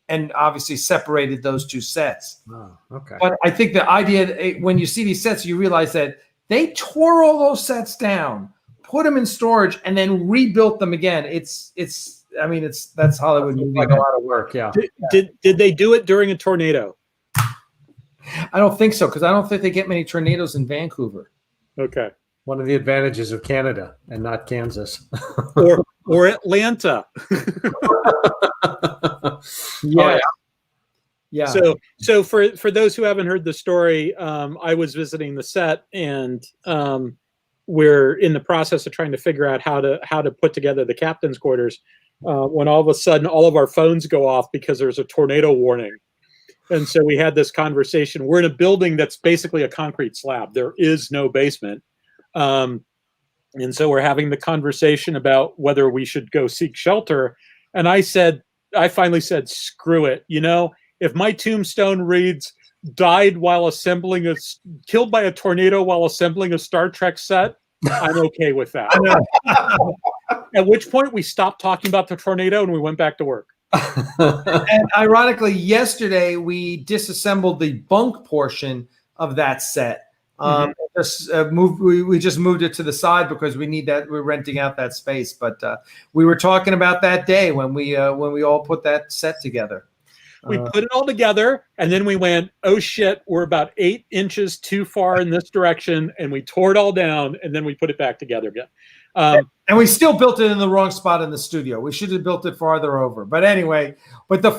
and obviously separated those two sets. Oh, okay. But I think the idea, when you see these sets, you realize that they tore all those sets down, put them in storage, and then rebuilt them again. That's Hollywood movie. Like a lot of work, yeah. Did they do it during a tornado? I don't think so, because I don't think they get many tornadoes in Vancouver. Okay. One of the advantages of Canada and not Kansas. or Atlanta. Yeah. Yeah. So for those who haven't heard the story, I was visiting the set, and we're in the process of trying to figure out how to put together the captain's quarters. when all of a sudden all of our phones go off because there's a tornado warning. And so we had this conversation. We're in a building that's basically a concrete slab. There is no basement. And so we're having the conversation about whether we should go seek shelter. And I finally said, screw it. If my tombstone reads, killed by a tornado while assembling a Star Trek set, I'm okay with that. At which point we stopped talking about the tornado and we went back to work. And ironically, yesterday we disassembled the bunk portion of that set. We just moved it to the side because we need that. We're renting out that space. But we were talking about that day when we all put that set together. We put it all together, and then we went, oh shit, we're about 8 inches too far in this direction, and we tore it all down, and then we put it back together again. And we still built it in the wrong spot in the studio. We should have built it farther over. But anyway, the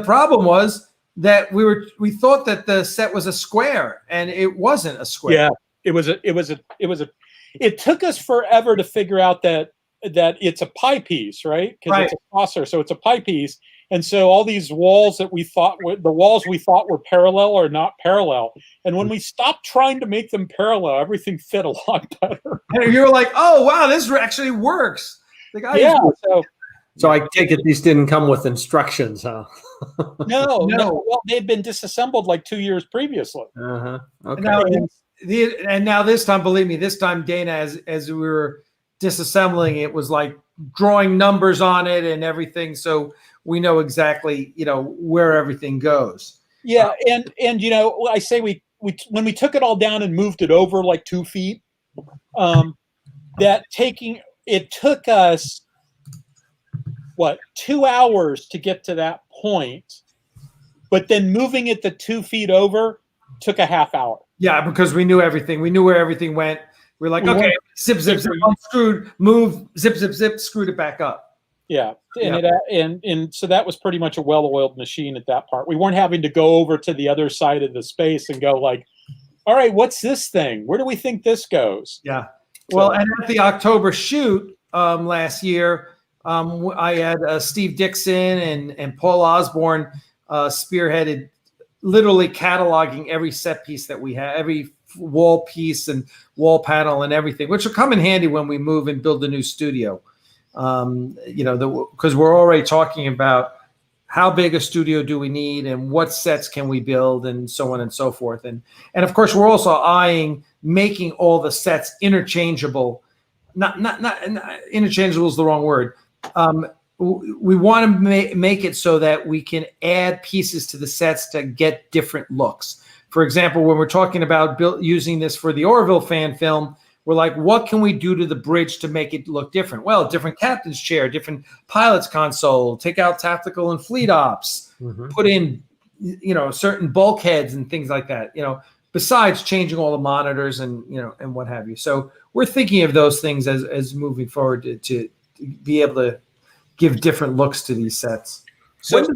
problem was that we thought that the set was a square, and it wasn't a square. Yeah, it took us forever to figure out that it's a pie piece, right? Because it's a saucer, so it's a pie piece. And so all these walls that we thought were parallel are not parallel. And when we stopped trying to make them parallel, everything fit a lot better. And you were like, oh, wow, this actually works. So I take it these didn't come with instructions, huh? No. Well, they'd been disassembled like 2 years previously. Okay. And now this time, believe me, this time Dana, as we were disassembling, it was like drawing numbers on it and everything. So we know exactly, where everything goes. Yeah. And I say we when we took it all down and moved it over like 2 feet, it took us 2 hours to get to that point, but then moving it the 2 feet over took a half hour. Yeah, because we knew everything. We knew where everything went. We're like, okay, zip, unscrewed, move, zip, screwed it back up. Yeah, and so that was pretty much a well-oiled machine at that part. We weren't having to go over to the other side of the space and go like, all right, what's this thing? Where do we think this goes? Yeah. Well, and at the October shoot last year, I had Steve Dixon and Paul Osborne spearheaded, literally cataloging every set piece that we have, every wall piece and wall panel and everything, which will come in handy when we move and build the new studio. Because we're already talking about how big a studio do we need and what sets can we build and so on and so forth. And of course, we're also eyeing making all the sets interchangeable. Not interchangeable is the wrong word. We want to make it so that we can add pieces to the sets to get different looks. For example, when we're talking about using this for the Orville fan film, we're like, what can we do to the bridge to make it look different? Well, different captain's chair, different pilot's console, take out tactical and fleet ops, put in, certain bulkheads and things like that, besides changing all the monitors and what have you. So we're thinking of those things as moving forward to be able to give different looks to these sets. So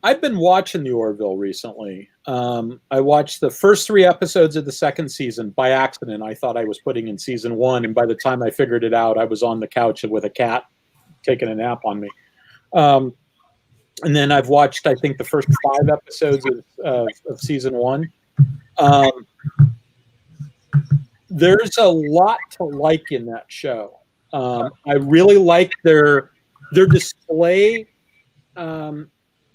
I've been watching the Orville recently. I watched the first 3 episodes of the second season by accident. I thought I was putting in season 1, and by the time I figured it out, I was on the couch with a cat taking a nap on me. And then I've watched, I think, the first 5 episodes of season 1. There's a lot to like in that show. I really like their display.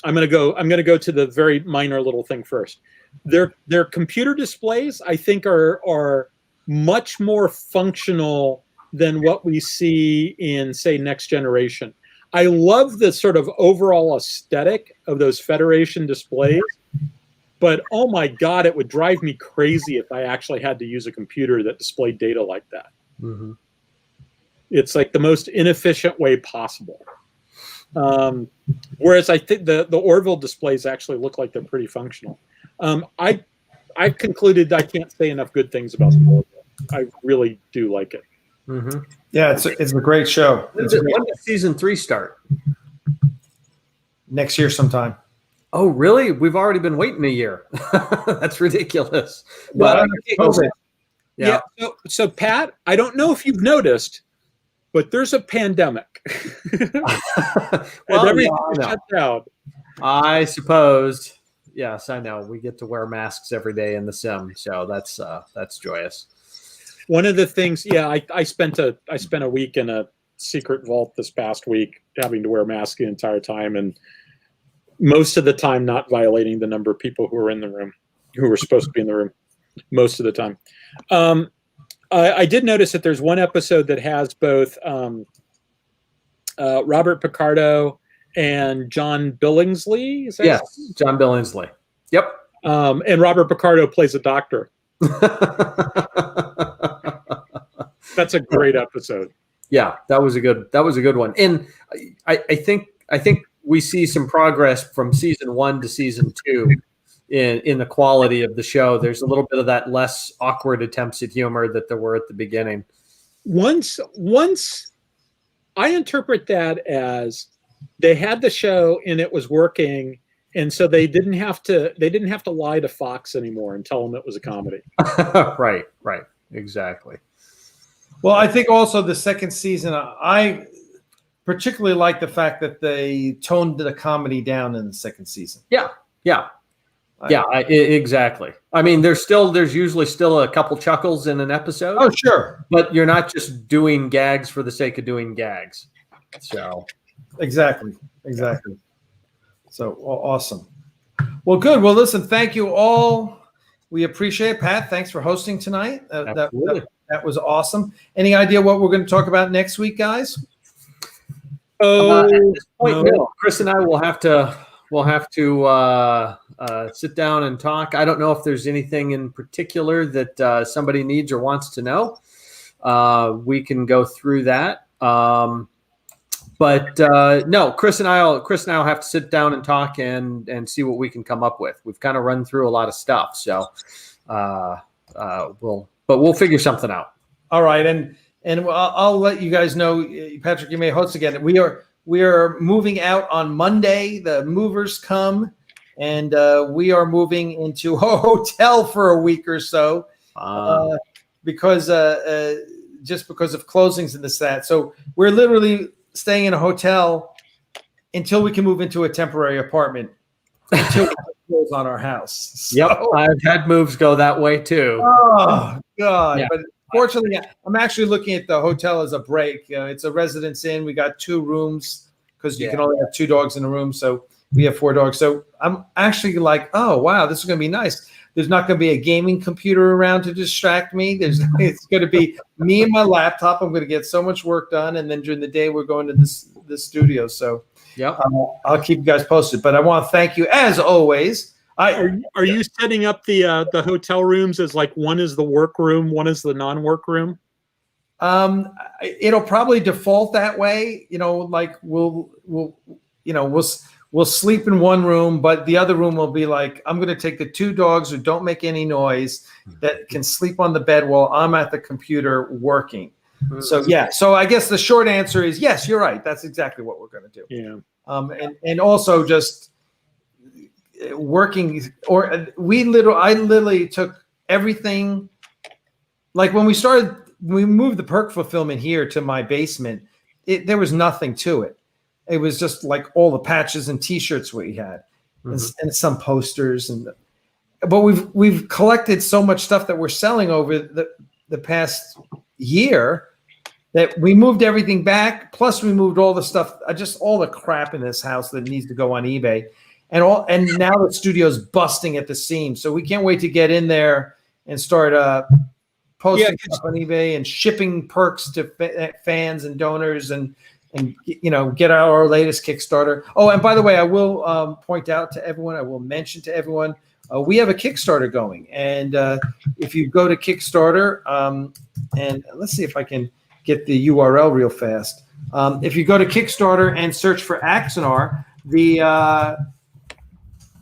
I'm going to go to the very minor little thing first. Their computer displays, I think, are much more functional than what we see in, say, Next Generation. I love the sort of overall aesthetic of those Federation displays, but oh my God, it would drive me crazy if I actually had to use a computer that displayed data like that. Mm-hmm. It's like the most inefficient way possible. Whereas I think the Orville displays actually look like they're pretty functional. I concluded I can't say enough good things about the Orville. I really do like it. Mm-hmm. Yeah, it's a great show. When does season 3 start? Next year sometime. Oh, really? We've already been waiting a year. That's ridiculous. So Pat, I don't know if you've noticed, but there's a pandemic. Well, and everything yeah, shut down. I suppose. Yes, I know. We get to wear masks every day in the sim, so that's joyous. One of the things, I spent a week in a secret vault this past week, having to wear a mask the entire time, and most of the time not violating the number of people who were in the room, who were supposed to be in the room, most of the time. I did notice that there's one episode that has both Robert Picardo and John Billingsley. Is that Yes, John Billingsley. Yep. And Robert Picardo plays a doctor. That's a great episode. Yeah, that was a good one. And I think we see some progress from season 1 to season 2 in the quality of the show. There's a little bit of that less awkward attempts at humor that there were at the beginning. Once I interpret that as they had the show and it was working, and so they didn't have to lie to Fox anymore and tell them it was a comedy. Right, exactly. Well, I think also the second season, I particularly like the fact that they toned the comedy down in the second season. Yeah, exactly. I mean, there's usually still a couple chuckles in an episode. Oh, sure. But you're not just doing gags for the sake of doing gags. So exactly. So awesome. Well, good. Well, listen, thank you all. We appreciate it. Pat, thanks for hosting tonight. That was awesome. Any idea what we're going to talk about next week, guys? At this point, no. Chris and I will have to sit down and talk. I don't know if there's anything in particular that somebody needs or wants to know. We can go through that. But no, Chris and I will have to sit down and talk and see what we can come up with. We've kind of run through a lot of stuff, so we'll figure something out. All right, and I'll let you guys know, Patrick, you may host again. We are moving out on Monday. The movers come, and we are moving into a hotel for a week or so because of closings and this that. So we're literally staying in a hotel until we can move into a temporary apartment until we close on our house. So, yep, I've had moves go that way too. Oh God! Yeah. But fortunately, I'm actually looking at the hotel as a break. It's a Residence Inn. We got 2 rooms because you can only have 2 dogs in a room. So we have 4 dogs. So I'm actually like, oh wow, this is going to be nice. There's not going to be a gaming computer around to distract me. It's going to be me and my laptop. I'm going to get so much work done, and then during the day we're going to this studio. So yeah, I'll keep you guys posted. But I want to thank you as always. Are you setting up the hotel rooms as like one is the work room, one is the non-work room? It'll probably default that way. Like we'll sleep in one room, but the other room will be like, I'm going to take the 2 dogs who don't make any noise that can sleep on the bed while I'm at the computer working. So yeah. So I guess the short answer is yes, you're right. That's exactly what we're going to do. Yeah. And also just working, or I literally took everything. Like when we moved the perk fulfillment here to my basement, there was nothing to it. It was just like all the patches and T-shirts we had, and some posters, but we've collected so much stuff that we're selling over the past year that we moved everything back. Plus, we moved all the stuff, just all the crap in this house that needs to go on eBay, and now the studio's busting at the seams. So we can't wait to get in there and start posting stuff on eBay and shipping perks to fans and donors and get our latest Kickstarter. Oh, and by the way, I will point out to everyone, I will mention to everyone, we have a Kickstarter going. And if you go to Kickstarter, and let's see if I can get the URL real fast. If you go to Kickstarter and search for Axanar, the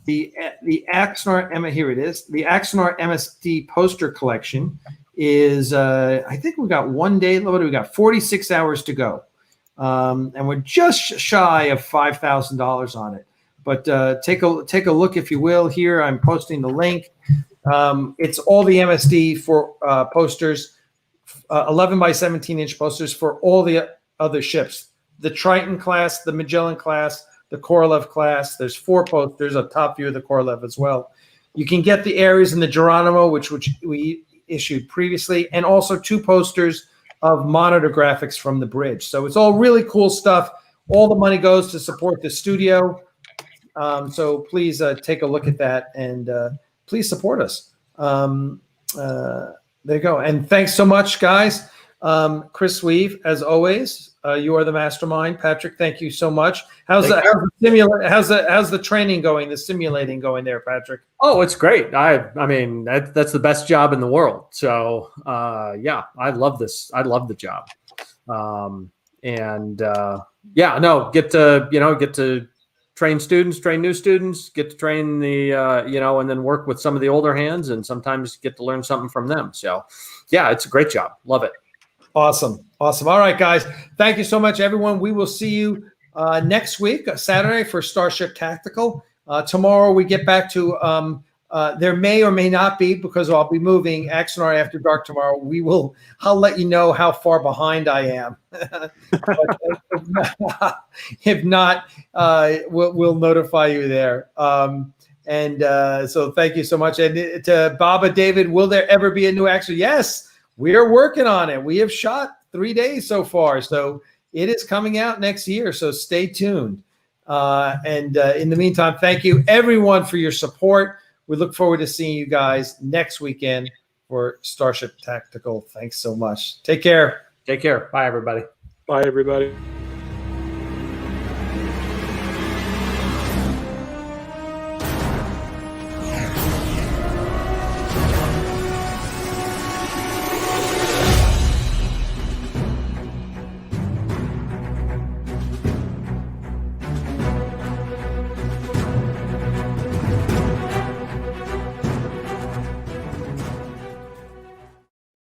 Axanar, here it is, the Axanar MSD poster collection is, I think we got 1 day, we got 46 hours to go. And we're just shy of $5,000 on it. But take a look, if you will. Here, I'm posting the link. It's all the MSD for posters, 11 by 17 inch posters for all the other ships. The Triton class, the Magellan class, the Korolev class. There's 4 posters, a top view of the Korolev as well. You can get the Ares and the Geronimo, which we issued previously, and also 2 posters of monitor graphics from the bridge. So it's all really cool stuff. All the money goes to support the studio. So please take a look at that, and please support us. There you go. And thanks so much, guys. Chris Weave, as always, you are the mastermind. Patrick, thank you so much. How's the training going? The simulating going there, Patrick? Oh, it's great. I mean, that's the best job in the world. So yeah, I love this. I love the job. Yeah, no, get to train students, train new students, get to train the and then work with some of the older hands, and sometimes get to learn something from them. So yeah, it's a great job. Love it. Awesome. All right, guys. Thank you so much, everyone. We will see you next week, Saturday, for Starship Tactical. Tomorrow we get back to there may or may not be, because I'll be moving Axanar After Dark tomorrow. I'll let you know how far behind I am. If not, we'll notify you there. So thank you so much. And to Baba David, will there ever be a new Axanar? Yes. We are working on it. We have shot 3 days so far, so it is coming out next year. So stay tuned. In the meantime, thank you everyone for your support. We look forward to seeing you guys next weekend for Starship Tactical. Thanks so much. Take care. Take care. Bye, everybody. Bye, everybody.